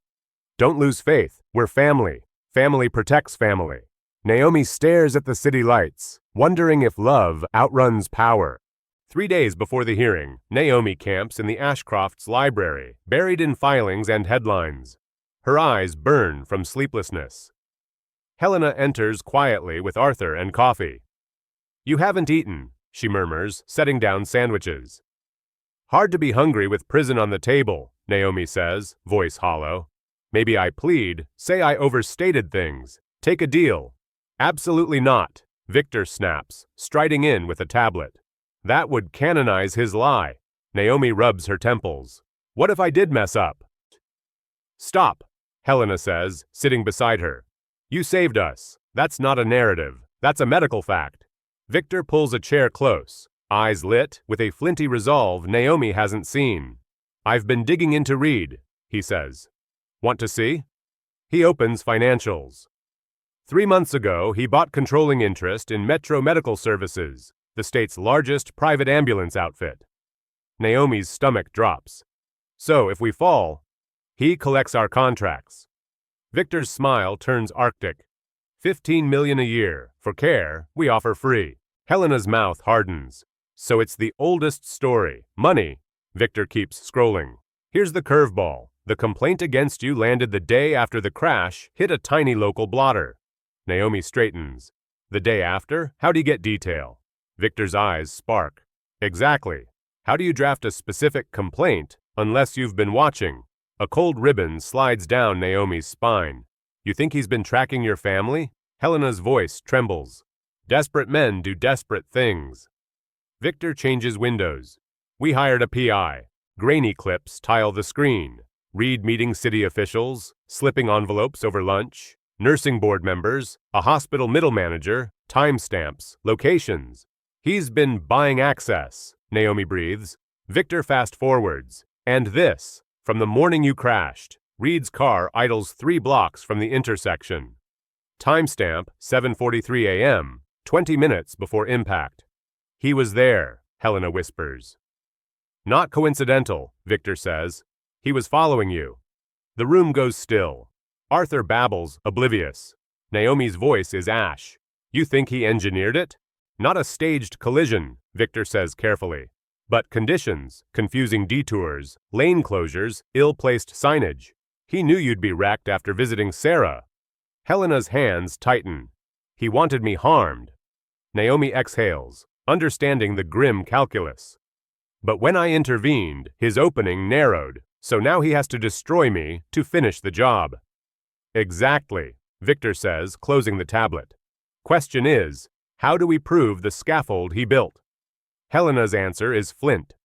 Don't lose faith. We're family. Family protects family. Naomi stares at the city lights, wondering if love outruns power. 3 days before the hearing, Naomi camps in the Ashcrofts' library, buried in filings and headlines. Her eyes burn from sleeplessness. Helena enters quietly with Arthur and coffee. You haven't eaten, she murmurs, setting down sandwiches. Hard to be hungry with prison on the table, Naomi says, voice hollow. Maybe I plead, say I overstated things. Take a deal. Absolutely not, Victor snaps, striding in with a tablet. That would canonize his lie. Naomi rubs her temples. What if I did mess up? Stop, Helena says, sitting beside her. You saved us. That's not a narrative. That's a medical fact. Victor pulls a chair close, eyes lit with a flinty resolve Naomi hasn't seen. I've been digging in to read, he says. Want to see? He opens financials. 3 months ago, he bought controlling interest in Metro Medical Services, the state's largest private ambulance outfit. Naomi's stomach drops. So, if we fall, he collects our contracts. Victor's smile turns arctic. $15 million a year. For care, we offer free. Helena's mouth hardens. So it's the oldest story. Money. Victor keeps scrolling. Here's the curveball. The complaint against you landed the day after the crash hit a tiny local blotter. Naomi straightens. The day after? How'd he get detail? Victor's eyes spark. Exactly. How do you draft a specific complaint unless you've been watching? A cold ribbon slides down Naomi's spine. You think he's been tracking your family? Helena's voice trembles. Desperate men do desperate things. Victor changes windows. We hired a PI. Grainy clips tile the screen. Read meeting city officials, slipping envelopes over lunch, nursing board members, a hospital middle manager, timestamps, locations. He's been buying access, Naomi breathes. Victor fast forwards. And this, from the morning you crashed. Reed's car idles 3 blocks from the intersection. Timestamp 7:43 a.m., 20 minutes before impact. He was there, Helena whispers. Not coincidental, Victor says. He was following you. The room goes still. Arthur babbles, oblivious. Naomi's voice is ash. You think he engineered it? Not a staged collision, Victor says carefully. But conditions, confusing detours, lane closures, ill-placed signage. He knew you'd be wrecked after visiting Sarah. Helena's hands tighten. He wanted me harmed. Naomi exhales, understanding the grim calculus. But when I intervened, his opening narrowed, so now he has to destroy me to finish the job. Exactly, Victor says, closing the tablet. Question is, how do we prove the scaffold he built? Helena's answer is flint.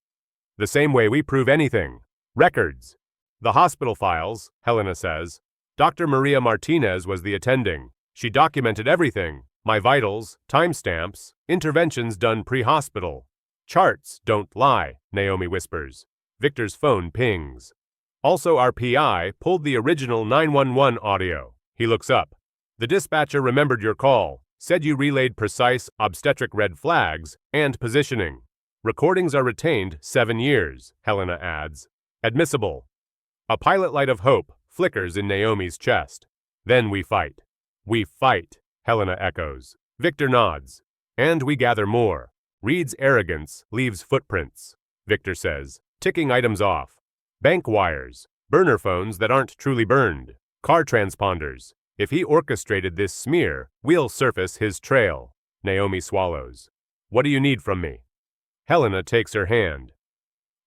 The same way we prove anything. Records. The hospital files, Helena says. Dr. Maria Martinez was the attending. She documented everything. My vitals, timestamps, interventions done pre-hospital. Charts don't lie, Naomi whispers. Victor's phone pings. Also, our PI pulled the original 911 audio. He looks up. The dispatcher remembered your call, said you relayed precise obstetric red flags and positioning. Recordings are retained 7 years, Helena adds. Admissible. A pilot light of hope flickers in Naomi's chest. Then we fight. We fight, Helena echoes. Victor nods. And we gather more. Reed's arrogance leaves footprints, Victor says, ticking items off. Bank wires, burner phones that aren't truly burned, car transponders. If he orchestrated this smear, we'll surface his trail. Naomi swallows. What do you need from me? Helena takes her hand.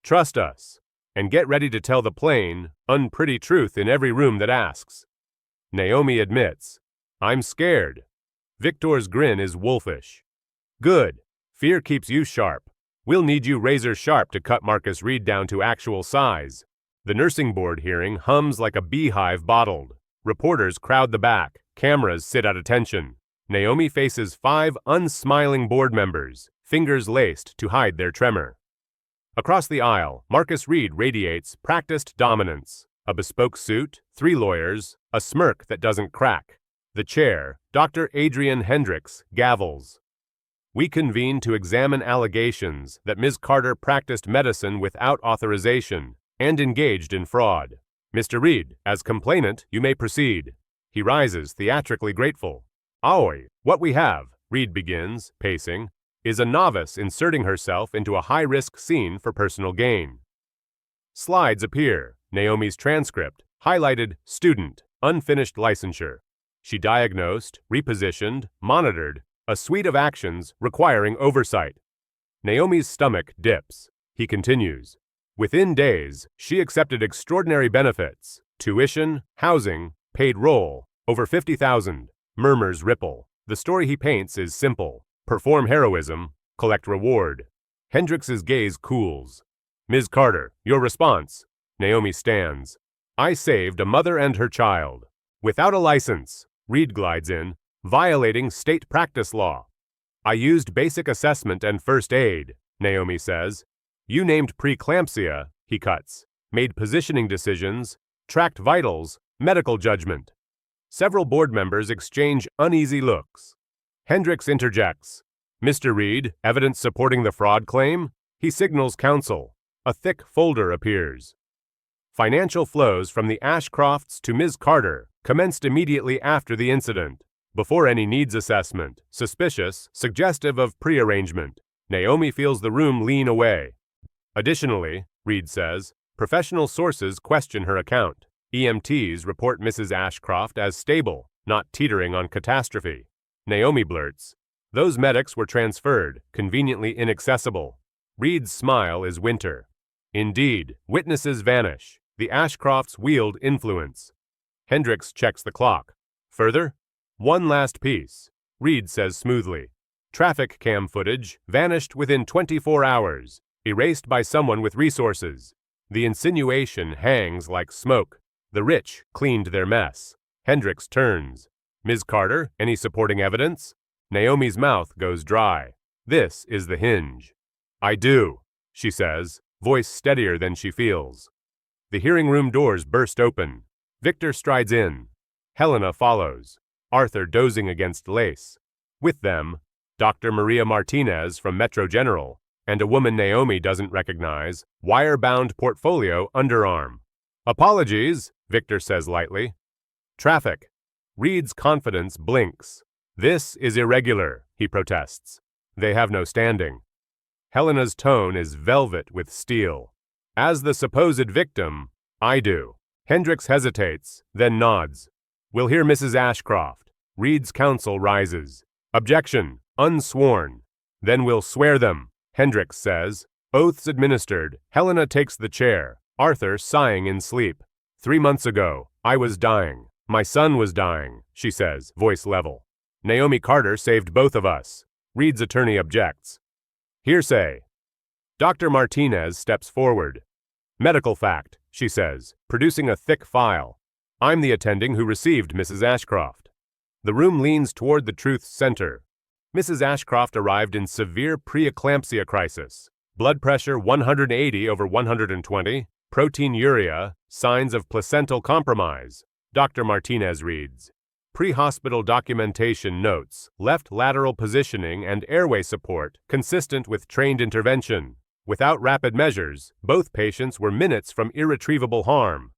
Trust us, and get ready to tell the plain, unpretty truth in every room that asks. Naomi admits, I'm scared. Victor's grin is wolfish. Good. Fear keeps you sharp. We'll need you razor sharp to cut Marcus Reed down to actual size. The nursing board hearing hums like a beehive bottled. Reporters crowd the back. Cameras sit at attention. Naomi faces 5 unsmiling board members, fingers laced to hide their tremor. Across the aisle, Marcus Reed radiates practiced dominance. A bespoke suit, 3 lawyers, a smirk that doesn't crack. The chair, Dr. Adrian Hendricks, gavels. We convene to examine allegations that Ms. Carter practiced medicine without authorization and engaged in fraud. Mr. Reed, as complainant, you may proceed. He rises, theatrically grateful. Aoi, what we have, Reed begins, pacing, is a novice inserting herself into a high-risk scene for personal gain. Slides appear, Naomi's transcript, highlighted student, unfinished licensure. She diagnosed, repositioned, monitored, a suite of actions requiring oversight. Naomi's stomach dips. He continues. Within days, she accepted extraordinary benefits, tuition, housing, paid roll, over 50,000. Murmurs ripple. The story he paints is simple. Perform heroism, collect reward. Hendricks's gaze cools. Ms. Carter, your response. Naomi stands. I saved a mother and her child. Without a license, Reed glides in, violating state practice law. I used basic assessment and first aid, Naomi says. You named preeclampsia, he cuts, made positioning decisions, tracked vitals, medical judgment. Several board members exchange uneasy looks. Hendricks interjects. Mr. Reed, evidence supporting the fraud claim? He signals counsel. A thick folder appears. Financial flows from the Ashcrofts to Ms. Carter commenced immediately after the incident. Before any needs assessment, suspicious, suggestive of prearrangement. Naomi feels the room lean away. Additionally, Reed says, professional sources question her account. EMTs report Mrs. Ashcroft as stable, not teetering on catastrophe. Naomi blurts, those medics were transferred, conveniently inaccessible. Reed's smile is winter. Indeed, witnesses vanish. The Ashcrofts wield influence. Hendricks checks the clock. Further? One last piece. Reed says smoothly. Traffic cam footage vanished within 24 hours, erased by someone with resources. The insinuation hangs like smoke. The rich cleaned their mess. Hendricks turns. Ms. Carter, any supporting evidence? Naomi's mouth goes dry. This is the hinge. I do, she says, voice steadier than she feels. The hearing room doors burst open. Victor strides in. Helena follows. Arthur dozing against lace. With them, Dr. Maria Martinez from Metro General, and a woman Naomi doesn't recognize, wire-bound portfolio underarm. Apologies, Victor says lightly. Traffic. Reed's confidence blinks. This is irregular, he protests. They have no standing. Helena's tone is velvet with steel. As the supposed victim, I do. Hendricks hesitates, then nods. We'll hear Mrs. Ashcroft. Reed's counsel rises. Objection, unsworn. Then we'll swear them, Hendricks says. Oaths administered. Helena takes the chair, Arthur sighing in sleep. 3 months ago, I was dying. My son was dying, she says, voice level. Naomi Carter saved both of us. Reed's attorney objects. Hearsay. Dr. Martinez steps forward. Medical fact, she says, producing a thick file. I'm the attending who received Mrs. Ashcroft. The room leans toward the truth's center. Mrs. Ashcroft arrived in severe preeclampsia crisis. Blood pressure 180/120, proteinuria, signs of placental compromise. Dr. Martinez reads. Pre-hospital documentation notes left lateral positioning and airway support consistent with trained intervention. Without rapid measures, both patients were minutes from irretrievable harm.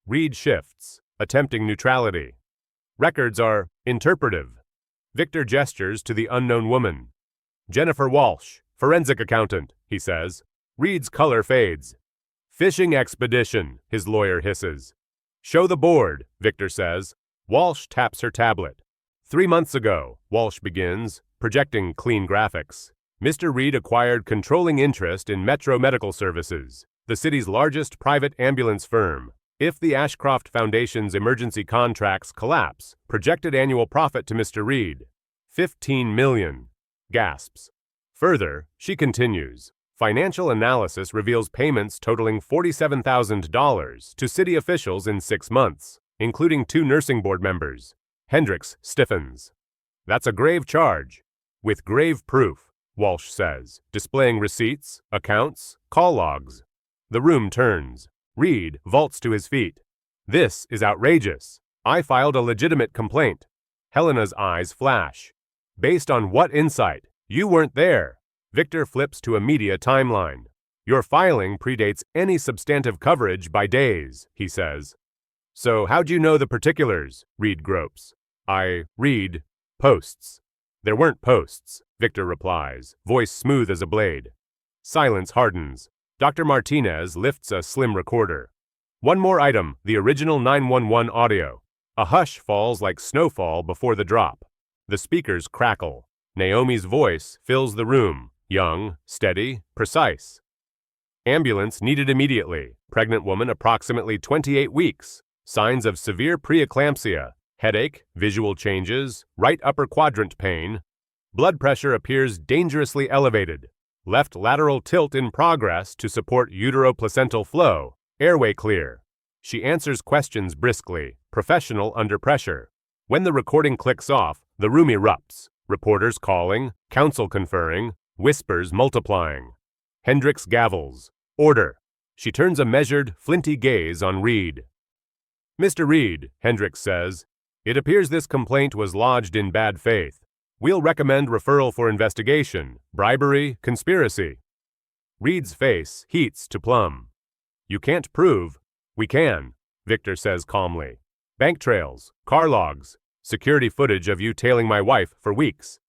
Read shifts, attempting neutrality. Records are interpretive. Victor gestures to the unknown woman. Jennifer Walsh, forensic accountant, he says. Reed's color fades. Fishing expedition, his lawyer hisses. Show the board, Victor says. Walsh taps her tablet. 3 months ago, Walsh begins, projecting clean graphics. Mr. Reed acquired controlling interest in Metro Medical Services, the city's largest private ambulance firm. If the Ashcroft Foundation's emergency contracts collapse, projected annual profit to Mr. Reed, $15 million. Gasps. Further, she continues, financial analysis reveals payments totaling $47,000 to city officials in 6 months, including 2 nursing board members. Hendricks stiffens. That's a grave charge. With grave proof, Walsh says, displaying receipts, accounts, call logs. The room turns. Reed vaults to his feet. This is outrageous. I filed a legitimate complaint. Helena's eyes flash. Based on what insight? You weren't there. Victor flips to a media timeline. Your filing predates any substantive coverage by days, he says. So how'd you know the particulars? Reed gropes. I read posts. There weren't posts, Victor replies, voice smooth as a blade. Silence hardens. Dr. Martinez lifts a slim recorder. One more item, the original 911 audio. A hush falls like snowfall before the drop. The speakers crackle. Naomi's voice fills the room, young, steady, precise. Ambulance needed immediately. Pregnant woman approximately 28 weeks. Signs of severe preeclampsia. Headache, visual changes, right upper quadrant pain. Blood pressure appears dangerously elevated. Left lateral tilt in progress to support utero-placental flow. Airway clear. She answers questions briskly, professional under pressure. When the recording clicks off, the room erupts. Reporters calling, counsel conferring, whispers multiplying. Hendricks gavels. Order. She turns a measured, flinty gaze on Reed. Mr. Reed, Hendricks says, it appears this complaint was lodged in bad faith. We'll recommend referral for investigation, bribery, conspiracy. Reed's face heats to plum. You can't prove. We can, Victor says calmly. Bank trails, car logs, security footage of you tailing my wife for weeks.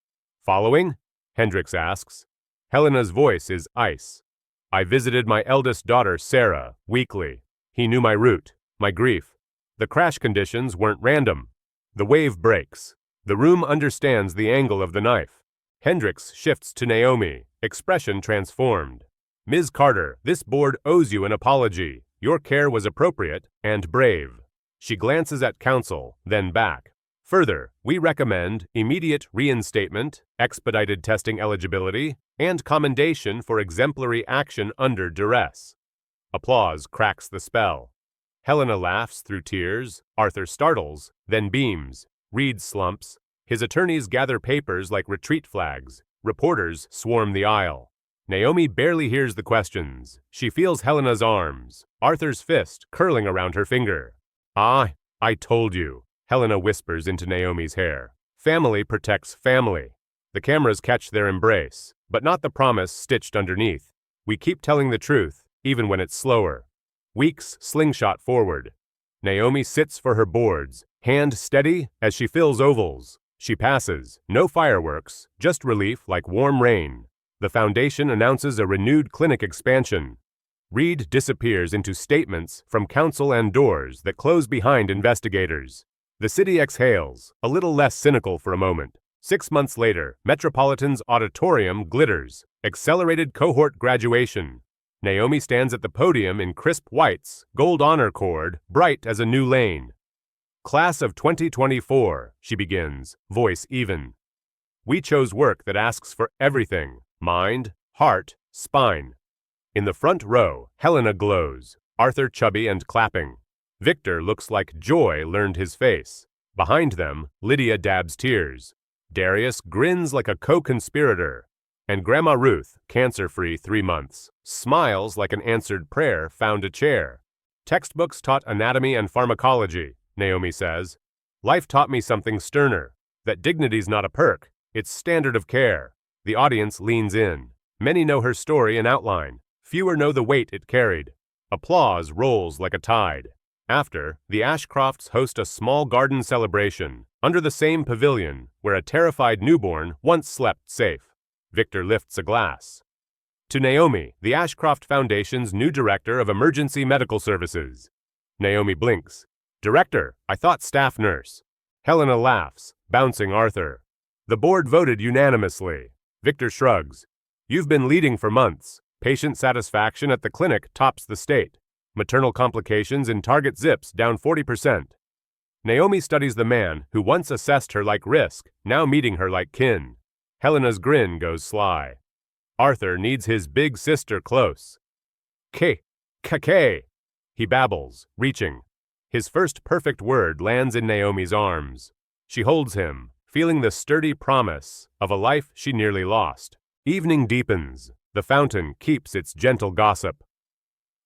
Following? Hendricks asks. Helena's voice is ice. I visited my eldest daughter, Sarah, weekly. He knew my route, my grief. The crash conditions weren't random. The wave breaks. The room understands the angle of the knife. Hendricks shifts to Naomi, expression transformed. Ms. Carter, this board owes you an apology. Your care was appropriate and brave. She glances at counsel, then back. Further, we recommend immediate reinstatement, expedited testing eligibility, and commendation for exemplary action under duress. Applause cracks the spell. Helena laughs through tears, Arthur startles, then beams. Reed slumps. His attorneys gather papers like retreat flags. Reporters swarm the aisle. Naomi barely hears the questions. She feels Helena's arms, Arthur's fist curling around her finger. Ah, I told you, Helena whispers into Naomi's hair. Family protects family. The cameras catch their embrace, but not the promise stitched underneath. We keep telling the truth, even when it's slower. Weeks slingshot forward. Naomi sits for her boards, hand steady as she fills ovals. She passes, no fireworks, just relief like warm rain. The foundation announces a renewed clinic expansion. Reed disappears into statements from counsel and doors that close behind investigators. The city exhales, a little less cynical for a moment. 6 months later, Metropolitan's auditorium glitters. Accelerated cohort graduation. Naomi stands at the podium in crisp whites, gold honor cord, bright as a new lane. Class of 2024, she begins, voice even. We chose work that asks for everything, mind, heart, spine. In the front row, Helena glows, Arthur chubby and clapping. Victor looks like joy learned his face. Behind them, Lydia dabs tears. Darius grins like a co-conspirator. And Grandma Ruth, cancer-free 3 months, smiles like an answered prayer found a chair. Textbooks taught anatomy and pharmacology, Naomi says. Life taught me something sterner, that dignity's not a perk, it's standard of care. The audience leans in. Many know her story in outline. Fewer know the weight it carried. Applause rolls like a tide. After, the Ashcrofts host a small garden celebration, under the same pavilion where a terrified newborn once slept safe. Victor lifts a glass. To Naomi, the Ashcroft Foundation's new director of emergency medical services. Naomi blinks. Director, I thought staff nurse. Helena laughs, bouncing Arthur. The board voted unanimously. Victor shrugs. You've been leading for months. Patient satisfaction at the clinic tops the state. Maternal complications in target zips down 40%. Naomi studies the man who once assessed her like risk, now meeting her like kin. Helena's grin goes sly. Arthur needs his big sister close. K. He babbles, reaching. His first perfect word lands in Naomi's arms. She holds him, feeling the sturdy promise of a life she nearly lost. Evening deepens. The fountain keeps its gentle gossip.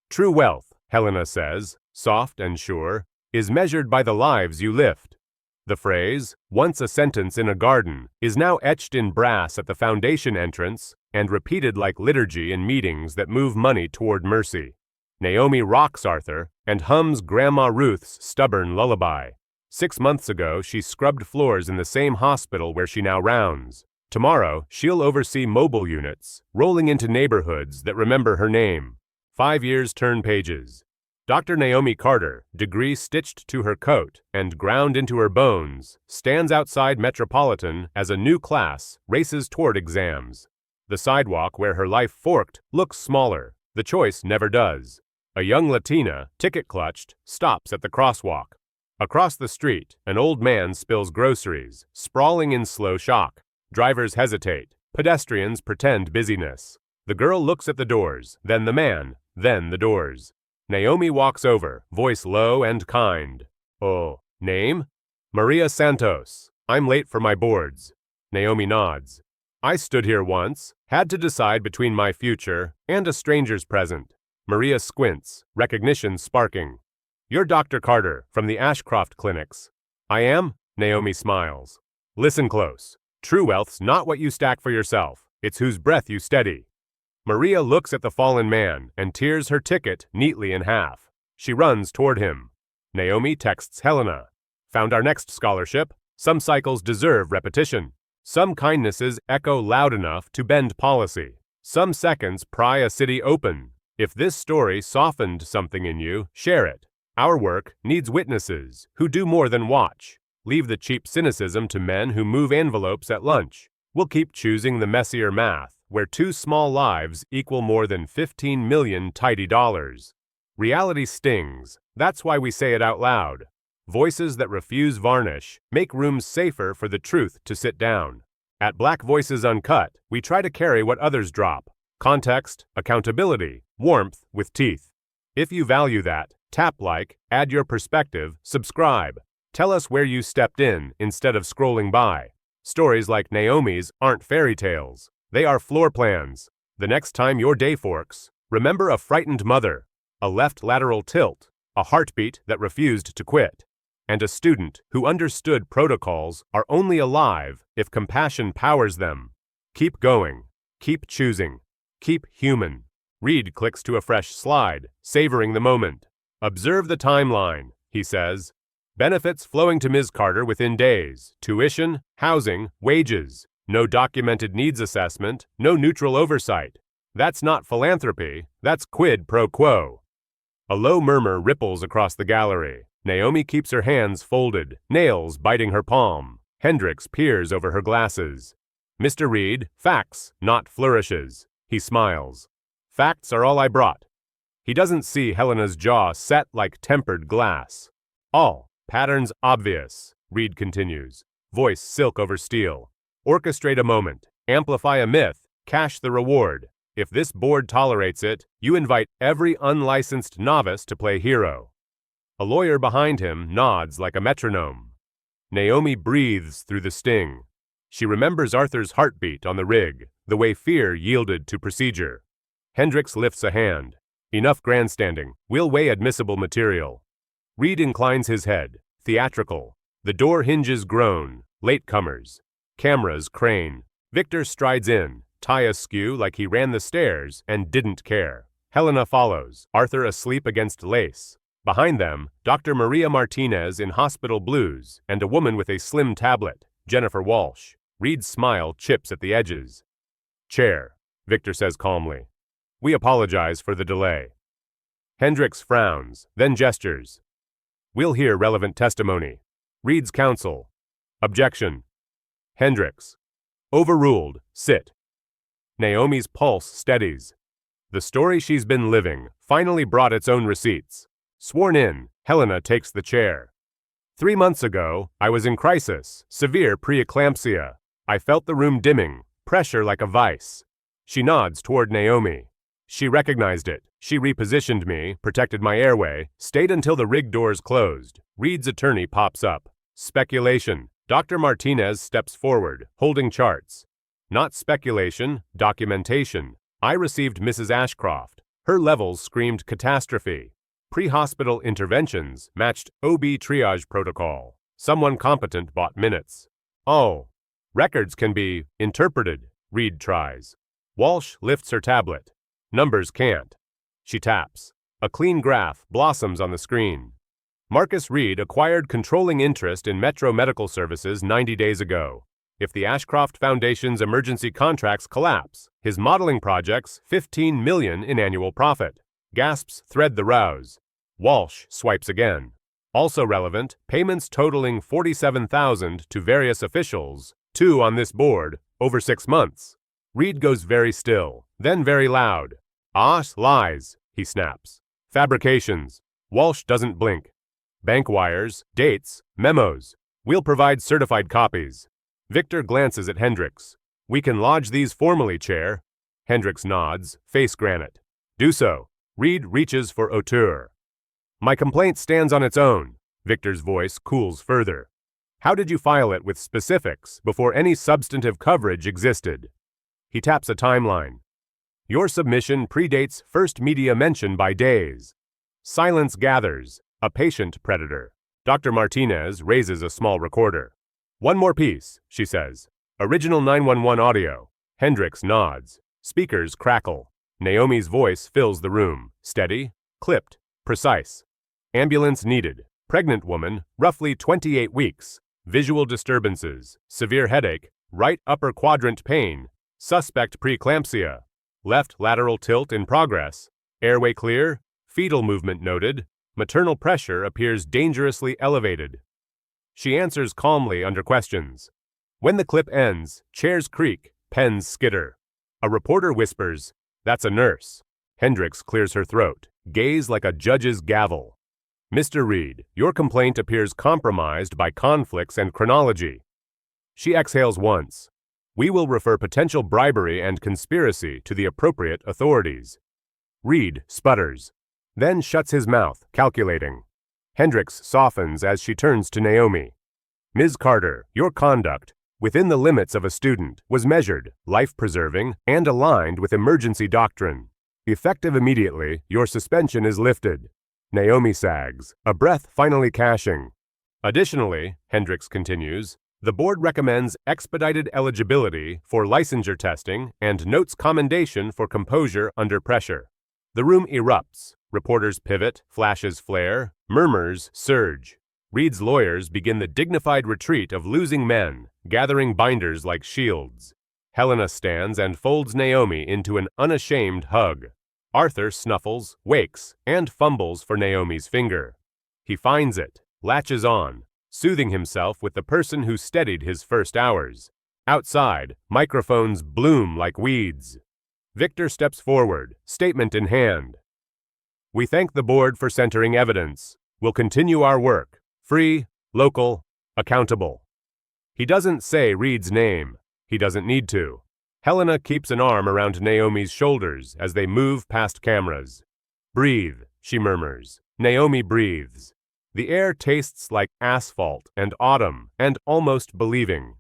True wealth, Helena says, soft and sure, is measured by the lives you lift. The phrase, once a sentence in a garden, is now etched in brass at the foundation entrance and repeated like liturgy in meetings that move money toward mercy. Naomi rocks Arthur and hums Grandma Ruth's stubborn lullaby. 6 months ago, she scrubbed floors in the same hospital where she now rounds. Tomorrow, she'll oversee mobile units, rolling into neighborhoods that remember her name. 5 years turn pages. Dr. Naomi Carter, degree stitched to her coat and ground into her bones, stands outside Metropolitan as a new class races toward exams. The sidewalk where her life forked looks smaller. The choice never does. A young Latina, ticket-clutched, stops at the crosswalk. Across the street, an old man spills groceries, sprawling in slow shock. Drivers hesitate. Pedestrians pretend busyness. The girl looks at the doors, then the man, then the doors. Naomi walks over, voice low and kind. Oh, name? Maria Santos. I'm late for my boards. Naomi nods. I stood here once, had to decide between my future and a stranger's present. Maria squints, recognition sparking. You're Dr. Carter, from the Ashcroft clinics. I am? Naomi smiles. Listen close. True wealth's not what you stack for yourself, it's whose breath you steady. Maria looks at the fallen man and tears her ticket neatly in half. She runs toward him. Naomi texts Helena. Found our next scholarship. Some cycles deserve repetition. Some kindnesses echo loud enough to bend policy. Some seconds pry a city open. If this story softened something in you, share it. Our work needs witnesses who do more than watch. Leave the cheap cynicism to men who move envelopes at lunch. We'll keep choosing the messier math, where 2 small lives equal more than 15 million tidy dollars. Reality stings. That's why we say it out loud. Voices that refuse varnish make rooms safer for the truth to sit down. At Black Voices Uncut, we try to carry what others drop. Context, accountability, warmth with teeth. If you value that, tap like, add your perspective, subscribe. Tell us where you stepped in instead of scrolling by. Stories like Naomi's aren't fairy tales. They are floor plans. The next time your day forks, remember a frightened mother, a left lateral tilt, a heartbeat that refused to quit, and a student who understood protocols are only alive if compassion powers them. Keep going. Keep choosing. Keep human. Reed clicks to a fresh slide, savoring the moment. Observe the timeline, he says. Benefits flowing to Ms. Carter within days. Tuition, housing, wages. No documented needs assessment, no neutral oversight. That's not philanthropy, that's quid pro quo. A low murmur ripples across the gallery. Naomi keeps her hands folded, nails biting her palm. Hendricks peers over her glasses. Mr. Reed, facts, not flourishes. He smiles. Facts are all I brought. He doesn't see Helena's jaw set like tempered glass. All. Patterns obvious, Reed continues, voice silk over steel. Orchestrate a moment, amplify a myth, cash the reward. If this board tolerates it, you invite every unlicensed novice to play hero. A lawyer behind him nods like a metronome. Naomi breathes through the sting. She remembers Arthur's heartbeat on the rig, the way fear yielded to procedure. Hendricks lifts a hand. Enough grandstanding. We'll weigh admissible material. Reed inclines his head. Theatrical. The door hinges groan. Latecomers. Cameras crane. Victor strides in, tie askew like he ran the stairs and didn't care. Helena follows, Arthur asleep against lace. Behind them, Dr. Maria Martinez in hospital blues and a woman with a slim tablet, Jennifer Walsh. Reed's smile chips at the edges. Chair, Victor says calmly. We apologize for the delay. Hendricks frowns, then gestures. We'll hear relevant testimony. Reed's counsel. Objection. Hendricks. Overruled. Sit. Naomi's pulse steadies. The story she's been living finally brought its own receipts. Sworn in, Helena takes the chair. 3 months ago, I was in crisis, severe preeclampsia. I felt the room dimming, pressure like a vice. She nods toward Naomi. She recognized it. She repositioned me, protected my airway, stayed until the rig doors closed. Reed's attorney pops up. Speculation. Dr. Martinez steps forward, holding charts. Not speculation, documentation. I received Mrs. Ashcroft. Her levels screamed catastrophe. Pre-hospital interventions matched OB triage protocol. Someone competent bought minutes. Oh, records can be interpreted, Reed tries. Walsh lifts her tablet. Numbers can't. She taps. A clean graph blossoms on the screen. Marcus Reed acquired controlling interest in Metro Medical Services 90 days ago. If the Ashcroft Foundation's emergency contracts collapse, his modeling projects $15 million in annual profit. Gasps thread the rouse. Walsh swipes again. Also relevant, payments totaling $47,000 to various officials, 2 on this board, over 6 months. Reed goes very still, then very loud. Lies, he snaps. Fabrications. Walsh doesn't blink. Bank wires, dates, memos. We'll provide certified copies. Victor glances at Hendricks. We can lodge these formally, Chair. Hendricks nods, face granite. Do so. Reed reaches for hauteur. My complaint stands on its own. Victor's voice cools further. How did you file it with specifics before any substantive coverage existed? He taps a timeline. Your submission predates first media mention by days. Silence gathers. A patient predator. Dr. Martinez raises a small recorder. One more piece, she says. Original 911 audio. Hendricks nods. Speakers crackle. Naomi's voice fills the room. Steady, clipped, precise. Ambulance needed. Pregnant woman, roughly 28 weeks. Visual disturbances. Severe headache. Right upper quadrant pain. Suspect preeclampsia. Left lateral tilt in progress. Airway clear. Fetal movement noted. Maternal pressure appears dangerously elevated. She answers calmly under questions. When the clip ends, chairs creak, pens skitter. A reporter whispers, "That's a nurse." Hendricks clears her throat, gaze like a judge's gavel. Mr. Reed, your complaint appears compromised by conflicts and chronology. She exhales once. We will refer potential bribery and conspiracy to the appropriate authorities. Reed sputters, then shuts his mouth, calculating. Hendricks softens as she turns to Naomi. Ms. Carter, your conduct, within the limits of a student, was measured, life-preserving, and aligned with emergency doctrine. Effective immediately, your suspension is lifted. Naomi sags, a breath finally cashing. Additionally, Hendricks continues, the board recommends expedited eligibility for licensure testing and notes commendation for composure under pressure. The room erupts. Reporters pivot, flashes flare, murmurs surge. Reed's lawyers begin the dignified retreat of losing men, gathering binders like shields. Helena stands and folds Naomi into an unashamed hug. Arthur snuffles, wakes, and fumbles for Naomi's finger. He finds it, latches on, soothing himself with the person who steadied his first hours. Outside, microphones bloom like weeds. Victor steps forward, statement in hand. We thank the board for centering evidence. We'll continue our work. Free, local, accountable. He doesn't say Reed's name. He doesn't need to. Helena keeps an arm around Naomi's shoulders as they move past cameras. "Breathe," she murmurs. Naomi breathes. The air tastes like asphalt and autumn and almost believing.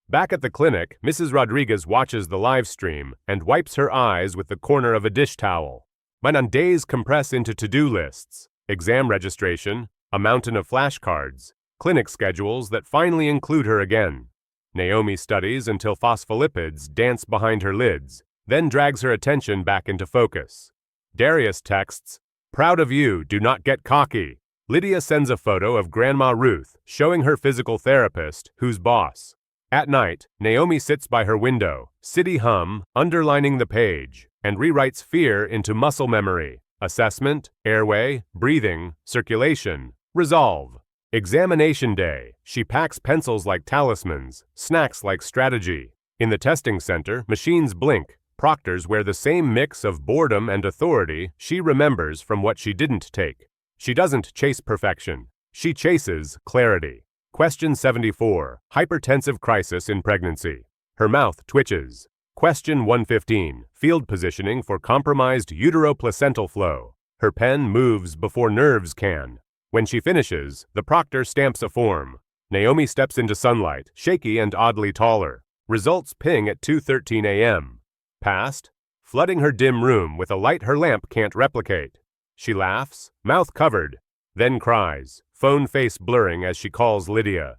Back at the clinic, Mrs. Rodriguez watches the live stream and wipes her eyes with the corner of a dish towel. My days compress into to-do lists, exam registration, a mountain of flashcards, clinic schedules that finally include her again. Naomi studies until phospholipids dance behind her lids, then drags her attention back into focus. Darius texts, "Proud of you, do not get cocky." Lydia sends a photo of Grandma Ruth, showing her physical therapist, who's boss. At night, Naomi sits by her window, city hum, underlining the page, and rewrites fear into muscle memory, assessment, airway, breathing, circulation, resolve. Examination day, she packs pencils like talismans, snacks like strategy. In the testing center, machines blink. Proctors wear the same mix of boredom and authority she remembers from what she didn't take. She doesn't chase perfection. She chases clarity. Question 74. Hypertensive crisis in pregnancy. Her mouth twitches. Question 115. Field positioning for compromised utero-placental flow. Her pen moves before nerves can. When she finishes, the proctor stamps a form. Naomi steps into sunlight, shaky and oddly taller. Results ping at 2:13 a.m. Passed, flooding her dim room with a light her lamp can't replicate. She laughs, mouth covered, then cries, phone face blurring as she calls Lydia.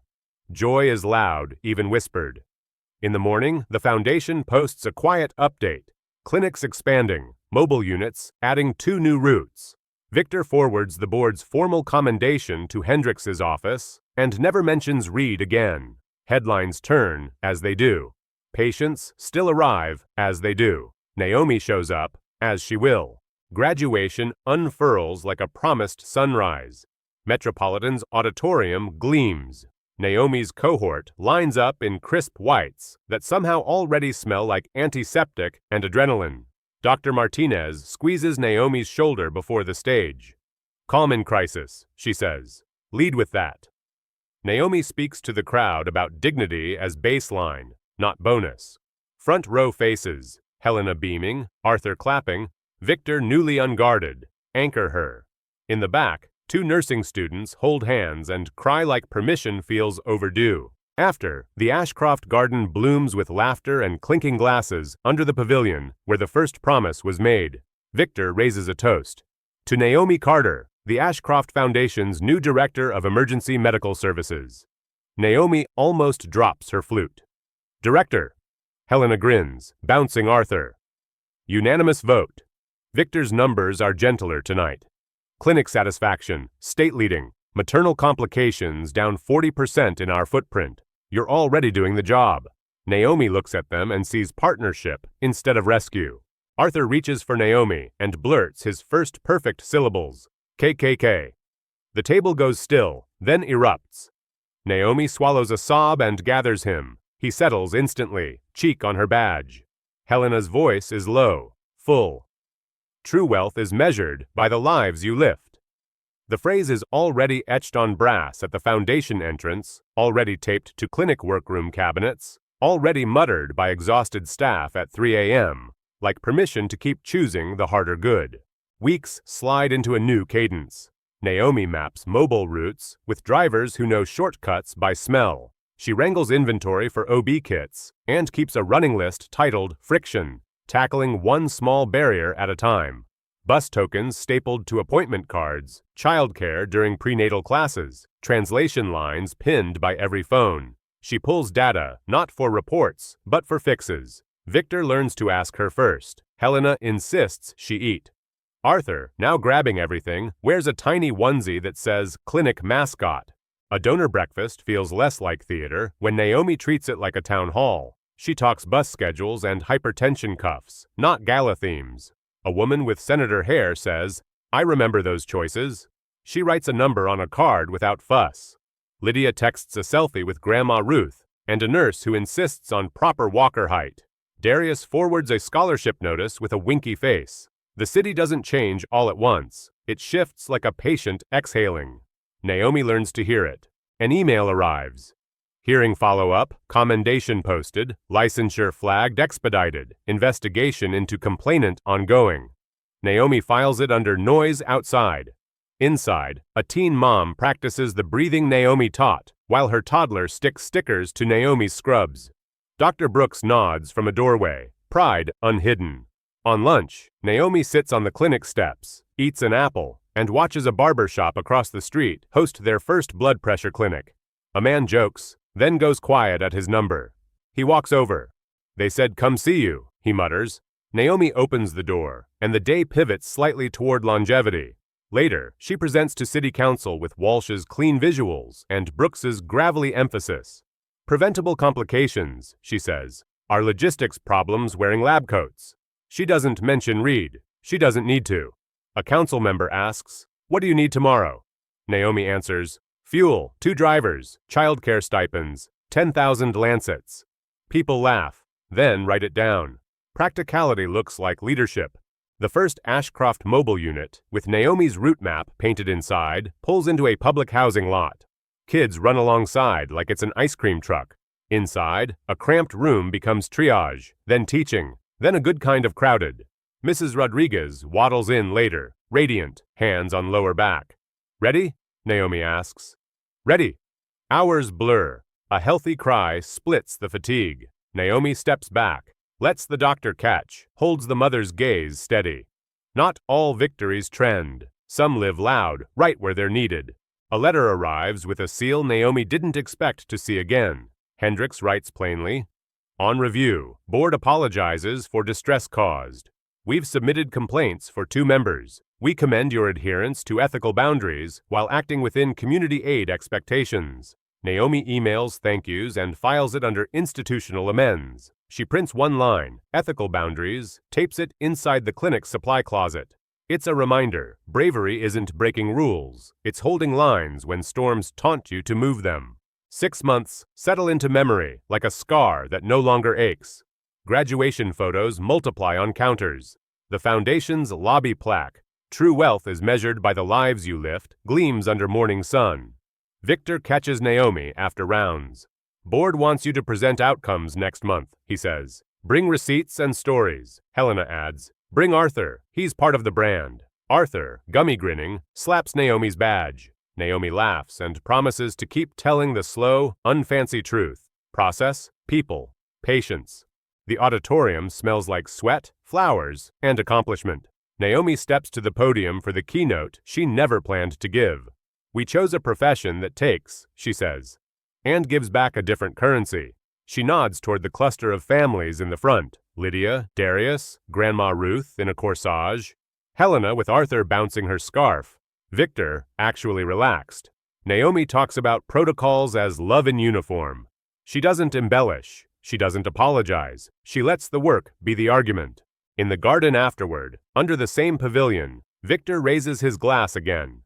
Joy is loud, even whispered. In the morning, the foundation posts a quiet update. Clinics expanding, mobile units adding 2 new routes. Victor forwards the board's formal commendation to Hendrix's office and never mentions Reed again. Headlines turn, as they do. Patients still arrive, as they do. Naomi shows up, as she will. Graduation unfurls like a promised sunrise. Metropolitan's auditorium gleams. Naomi's cohort lines up in crisp whites that somehow already smell like antiseptic and adrenaline. Dr. Martinez squeezes Naomi's shoulder before the stage. "Calm in crisis," she says. "Lead with that." Naomi speaks to the crowd about dignity as baseline, not bonus. Front row faces, Helena beaming, Arthur clapping, Victor newly unguarded, anchor her. In the back, 2 nursing students hold hands and cry like permission feels overdue. After, the Ashcroft garden blooms with laughter and clinking glasses under the pavilion where the first promise was made. Victor raises a toast. To Naomi Carter, the Ashcroft Foundation's new Director of Emergency Medical Services. Naomi almost drops her flute. "Director." Helena grins, bouncing Arthur. Unanimous vote. Victor's numbers are gentler tonight. Clinic satisfaction, state leading, maternal complications down 40% in our footprint. You're already doing the job. Naomi looks at them and sees partnership instead of rescue. Arthur reaches for Naomi and blurts his first perfect syllables. KKK. The table goes still, then erupts. Naomi swallows a sob and gathers him. He settles instantly, cheek on her badge. Helena's voice is low, full. True wealth is measured by the lives you lift. The phrase is already etched on brass at the foundation entrance, already taped to clinic workroom cabinets, already muttered by exhausted staff at 3 a.m., like permission to keep choosing the harder good. Weeks slide into a new cadence. Naomi maps mobile routes with drivers who know shortcuts by smell. She wrangles inventory for OB kits and keeps a running list titled Friction, tackling one small barrier at a time. Bus tokens stapled to appointment cards, childcare during prenatal classes, translation lines pinned by every phone. She pulls data, not for reports, but for fixes. Victor learns to ask her first. Helena insists she eat. Arthur, now grabbing everything, wears a tiny onesie that says Clinic Mascot. A donor breakfast feels less like theater when Naomi treats it like a town hall. She talks bus schedules and hypertension cuffs, not gala themes. A woman with senator hair says, "I remember those choices." She writes a number on a card without fuss. Lydia texts a selfie with Grandma Ruth and a nurse who insists on proper walker height. Darius forwards a scholarship notice with a winky face. The city doesn't change all at once. It shifts like a patient exhaling. Naomi learns to hear it. An email arrives. Hearing follow-up, commendation posted, licensure flagged expedited, investigation into complainant ongoing. Naomi files it under noise outside. Inside, a teen mom practices the breathing Naomi taught, while her toddler sticks stickers to Naomi's scrubs. Dr. Brooks nods from a doorway, pride unhidden. On lunch, Naomi sits on the clinic steps, eats an apple, and watches a barber shop across the street host their first blood pressure clinic. A man jokes, then goes quiet at his number. He walks over. "They said come see you," he mutters. Naomi opens the door, and the day pivots slightly toward longevity. Later, she presents to City Council with Walsh's clean visuals and Brooks's gravelly emphasis. "Preventable complications," she says, "are logistics problems wearing lab coats." She doesn't mention Reed. She doesn't need to. A council member asks, "What do you need tomorrow?" Naomi answers, "Fuel, 2 drivers, childcare stipends, 10,000 lancets." People laugh, then write it down. Practicality looks like leadership. The first Ashcroft mobile unit, with Naomi's route map painted inside, pulls into a public housing lot. Kids run alongside like it's an ice cream truck. Inside, a cramped room becomes triage, then teaching, then a good kind of crowded. Mrs. Rodriguez waddles in later, radiant, hands on lower back. "Ready?" Naomi asks. "Ready." Hours blur. A healthy cry splits the fatigue. Naomi steps back, lets the doctor catch, holds the mother's gaze steady. Not all victories trend. Some live loud, right where they're needed. A letter arrives with a seal Naomi didn't expect to see again. Hendricks writes plainly, "On review, board apologizes for distress caused. We've submitted complaints for 2 members. We commend your adherence to ethical boundaries while acting within community aid expectations." Naomi emails thank yous and files it under institutional amends. She prints one line, ethical boundaries, tapes it inside the clinic's supply closet. It's a reminder, bravery isn't breaking rules. It's holding lines when storms taunt you to move them. 6 months settle into memory like a scar that no longer aches. Graduation photos multiply on counters. The foundation's lobby plaque, "True wealth is measured by the lives you lift," gleams under morning sun. Victor catches Naomi after rounds. "Board wants you to present outcomes next month," he says. "Bring receipts and stories." Helena adds, "Bring Arthur, he's part of the brand." Arthur, gummy grinning, slaps Naomi's badge. Naomi laughs and promises to keep telling the slow, unfancy truth. Process, people, patience. The auditorium smells like sweat, flowers, and accomplishment. Naomi steps to the podium for the keynote she never planned to give. "We chose a profession that takes," she says, and gives back a different currency. She nods toward the cluster of families in the front, Lydia, Darius, Grandma Ruth in a corsage, Helena with Arthur bouncing her scarf, Victor actually relaxed. Naomi talks about protocols as love in uniform. She doesn't embellish. She doesn't apologize. She lets the work be the argument. In the garden afterward, under the same pavilion, Victor raises his glass again.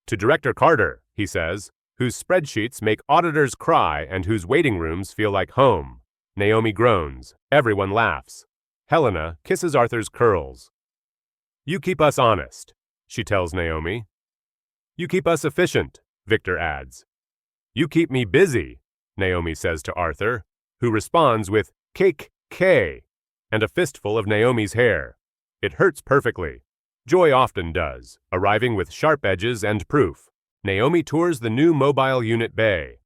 "To Director Carter," he says, "whose spreadsheets make auditors cry and whose waiting rooms feel like home." Naomi groans. Everyone laughs. Helena kisses Arthur's curls. "You keep us honest," she tells Naomi. "You keep us efficient," Victor adds. "You keep me busy," Naomi says to Arthur, who responds with "Cake K" and a fistful of Naomi's hair. It hurts perfectly. Joy often does, arriving with sharp edges and proof. Naomi tours the new mobile unit bay.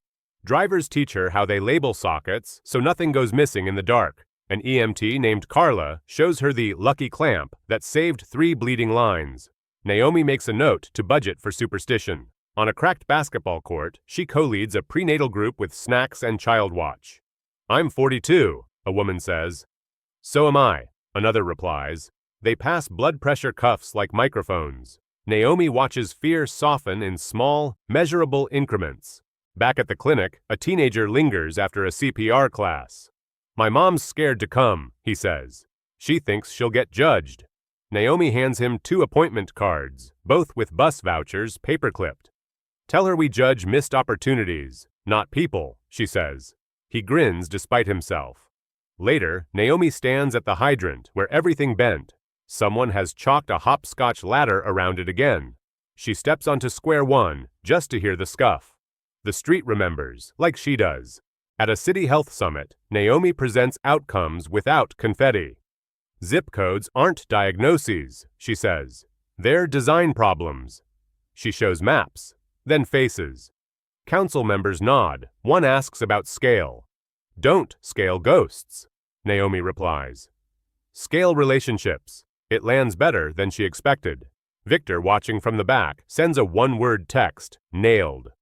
Drivers teach her how they label sockets so nothing goes missing in the dark. An EMT named Carla shows her the lucky clamp that saved 3 bleeding lines. Naomi makes a note to budget for superstition. On a cracked basketball court, she co-leads a prenatal group with snacks and child watch. "I'm 42, a woman says. "So am I," another replies. They pass blood pressure cuffs like microphones. Naomi watches fear soften in small, measurable increments. Back at the clinic, a teenager lingers after a CPR class. "My mom's scared to come," he says. She thinks she'll get judged. Naomi hands him 2 appointment cards, both with bus vouchers paper-clipped. "Tell her we judge missed opportunities, not people," she says. He grins despite himself. Later, Naomi stands at the hydrant where everything bent. Someone has chalked a hopscotch ladder around it again. She steps onto square one just to hear the scuff. The street remembers, like she does. At a city health summit, Naomi presents outcomes without confetti. Zip codes aren't diagnoses, she says. They're design problems. She shows maps, then faces. Council members nod. One asks about scale. Don't scale ghosts, Naomi replies. Scale relationships. It lands better than she expected. Victor, watching from the back, sends a one-word text, nailed.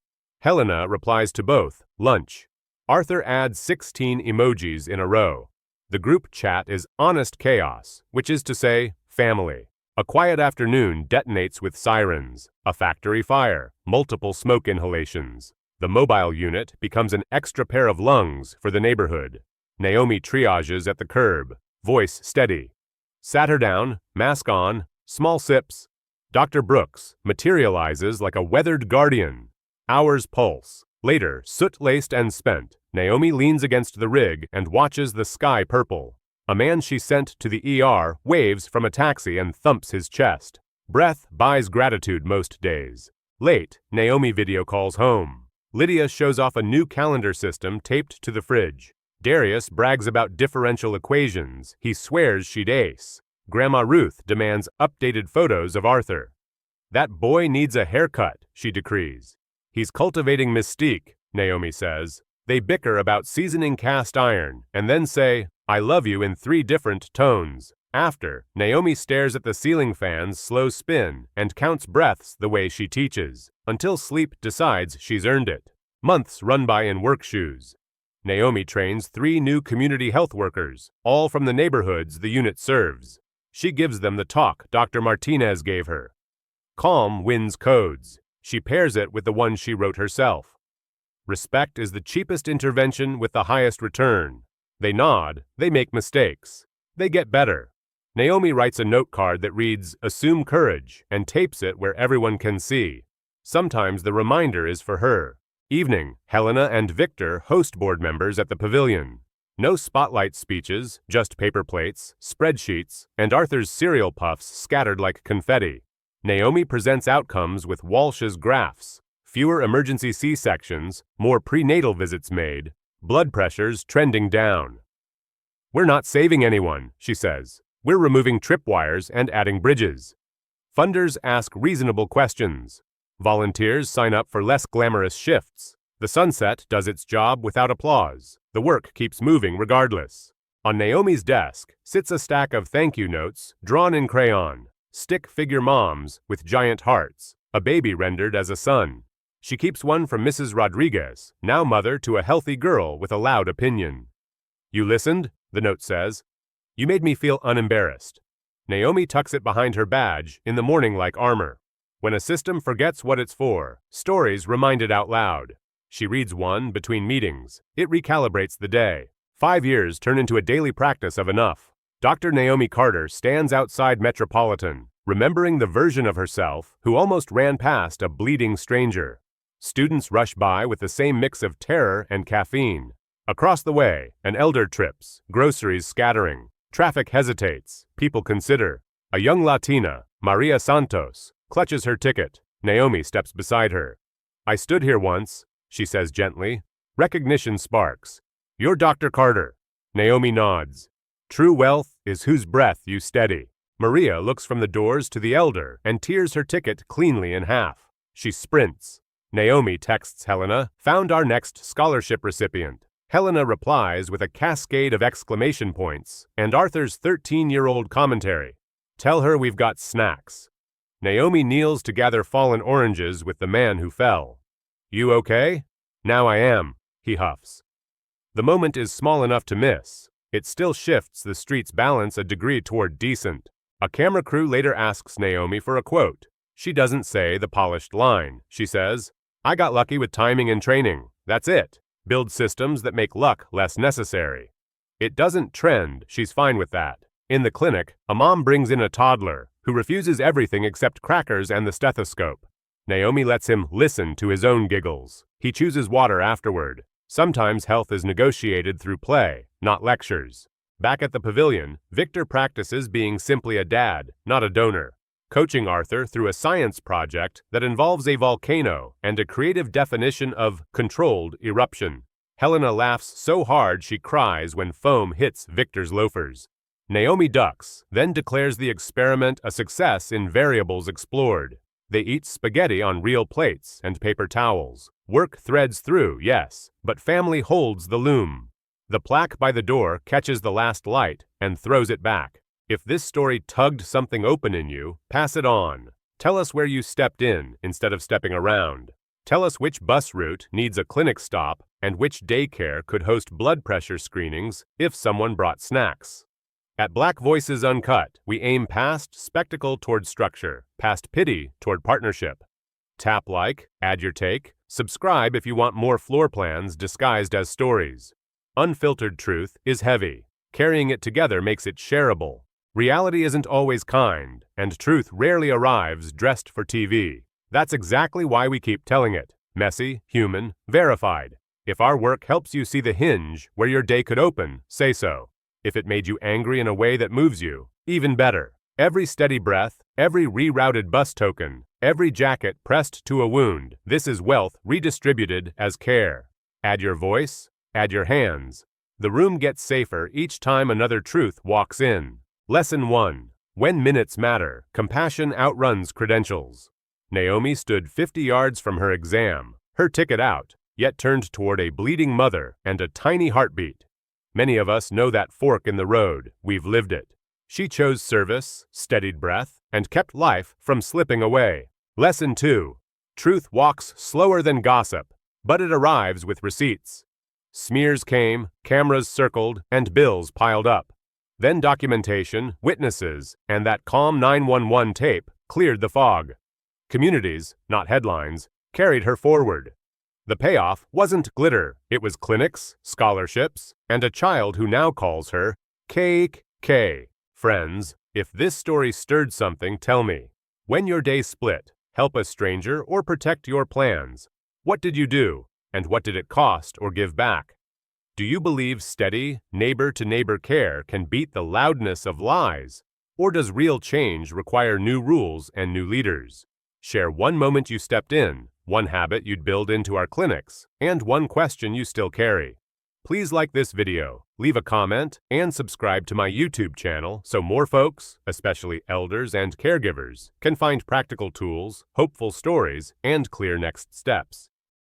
Helena replies to both, lunch. Arthur adds 16 emojis in a row. The group chat is honest chaos, which is to say, family. A quiet afternoon detonates with sirens, a factory fire, multiple smoke inhalations. The mobile unit becomes an extra pair of lungs for the neighborhood. Naomi triages at the curb, voice steady. Sat her down, mask on, small sips. Dr. Brooks materializes like a weathered guardian. Hours pulse. Later, soot-laced and spent, Naomi leans against the rig and watches the sky purple. A man she sent to the ER waves from a taxi and thumps his chest. Breath buys gratitude most days. Late, Naomi video calls home. Lydia shows off a new calendar system taped to the fridge. Darius brags about differential equations he swears she'd ace. Grandma Ruth demands updated photos of Arthur. That boy needs a haircut, she decrees. He's cultivating mystique, Naomi says. They bicker about seasoning cast iron and then say, I love you in 3 different tones. After, Naomi stares at the ceiling fan's slow spin and counts breaths the way she teaches, until sleep decides she's earned it. Months run by in work shoes. Naomi trains 3 new community health workers, all from the neighborhoods the unit serves. She gives them the talk Dr. Martinez gave her. Calm wins codes. She pairs it with the one she wrote herself. Respect is the cheapest intervention with the highest return. They nod, they make mistakes. They get better. Naomi writes a note card that reads, assume courage, and tapes it where everyone can see. Sometimes the reminder is for her. Evening, Helena and Victor host board members at the pavilion. No spotlight speeches, just paper plates, spreadsheets, and Arthur's cereal puffs scattered like confetti. Naomi presents outcomes with Walsh's graphs. Fewer emergency C-sections, more prenatal visits made, blood pressures trending down. We're not saving anyone, she says. We're removing tripwires and adding bridges. Funders ask reasonable questions. Volunteers sign up for less glamorous shifts. The sunset does its job without applause. The work keeps moving regardless. On Naomi's desk sits a stack of thank you notes drawn in crayon, stick figure moms with giant hearts, a baby rendered as a son. She keeps one from Mrs. Rodriguez, now mother to a healthy girl with a loud opinion. You listened, the note says. You made me feel unembarrassed. Naomi tucks it behind her badge in the morning like armor. When a system forgets what it's for, stories remind it out loud. She reads one between meetings. It recalibrates the day. 5 years turn into a daily practice of enough. Dr. Naomi Carter stands outside Metropolitan, remembering the version of herself who almost ran past a bleeding stranger. Students rush by with the same mix of terror and caffeine. Across the way, an elder trips, groceries scattering. Traffic hesitates, people consider. A young Latina, Maria Santos, clutches her ticket. Naomi steps beside her. I stood here once, she says gently. Recognition sparks. You're Dr. Carter. Naomi nods. True wealth is whose breath you steady. Maria looks from the doors to the elder and tears her ticket cleanly in half. She sprints. Naomi texts Helena, found our next scholarship recipient. Helena replies with a cascade of exclamation points and Arthur's 13-year-old commentary. Tell her we've got snacks. Naomi kneels to gather fallen oranges with the man who fell. You okay? Now I am, he huffs. The moment is small enough to miss. It still shifts the street's balance a degree toward decent. A camera crew later asks Naomi for a quote. She doesn't say the polished line. She says, I got lucky with timing and training. That's it. Build systems that make luck less necessary. It doesn't trend. She's fine with that. In the clinic, a mom brings in a toddler who refuses everything except crackers and the stethoscope. Naomi lets him listen to his own giggles. He chooses water afterward. Sometimes health is negotiated through play, not lectures. Back at the pavilion, Victor practices being simply a dad, not a donor, coaching Arthur through a science project that involves a volcano and a creative definition of controlled eruption. Helena laughs so hard she cries when foam hits Victor's loafers. Naomi ducks, then declares the experiment a success in variables explored. They eat spaghetti on real plates and paper towels. Work threads through, yes, but family holds the loom. The plaque by the door catches the last light and throws it back. If this story tugged something open in you, pass it on. Tell us where you stepped in instead of stepping around. Tell us which bus route needs a clinic stop and which daycare could host blood pressure screenings if someone brought snacks. At Black Voices Uncut, we aim past spectacle toward structure, past pity toward partnership. Tap like, add your take, subscribe if you want more floor plans disguised as stories. Unfiltered truth is heavy. Carrying it together makes it shareable. Reality isn't always kind, and truth rarely arrives dressed for TV. That's exactly why we keep telling it. Messy, human, verified. If our work helps you see the hinge where your day could open, say so. If it made you angry in a way that moves you, even better. Every steady breath, every rerouted bus token, every jacket pressed to a wound, this is wealth redistributed as care. Add your voice, add your hands. The room gets safer each time another truth walks in. Lesson 1. When minutes matter, compassion outruns credentials. Naomi stood 50 yards from her exam, her ticket out, yet turned toward a bleeding mother and a tiny heartbeat. Many of us know that fork in the road. We've lived it. She chose service, steadied breath, and kept life from slipping away. Lesson 2. Truth walks slower than gossip, but it arrives with receipts. Smears came, cameras circled, and bills piled up. Then documentation, witnesses, and that calm 911 tape cleared the fog. Communities, not headlines, carried her forward. The payoff wasn't glitter. It was clinics, scholarships, and a child who now calls her Cake K. Friends, if this story stirred something, tell me. When your day split, help a stranger or protect your plans. What did you do, and what did it cost or give back? Do you believe steady, neighbor-to-neighbor care can beat the loudness of lies? Or does real change require new rules and new leaders? Share one moment you stepped in, one habit you'd build into our clinics, and one question you still carry. Please like this video, leave a comment, and subscribe to my YouTube channel so more folks, especially elders and caregivers, can find practical tools, hopeful stories, and clear next steps.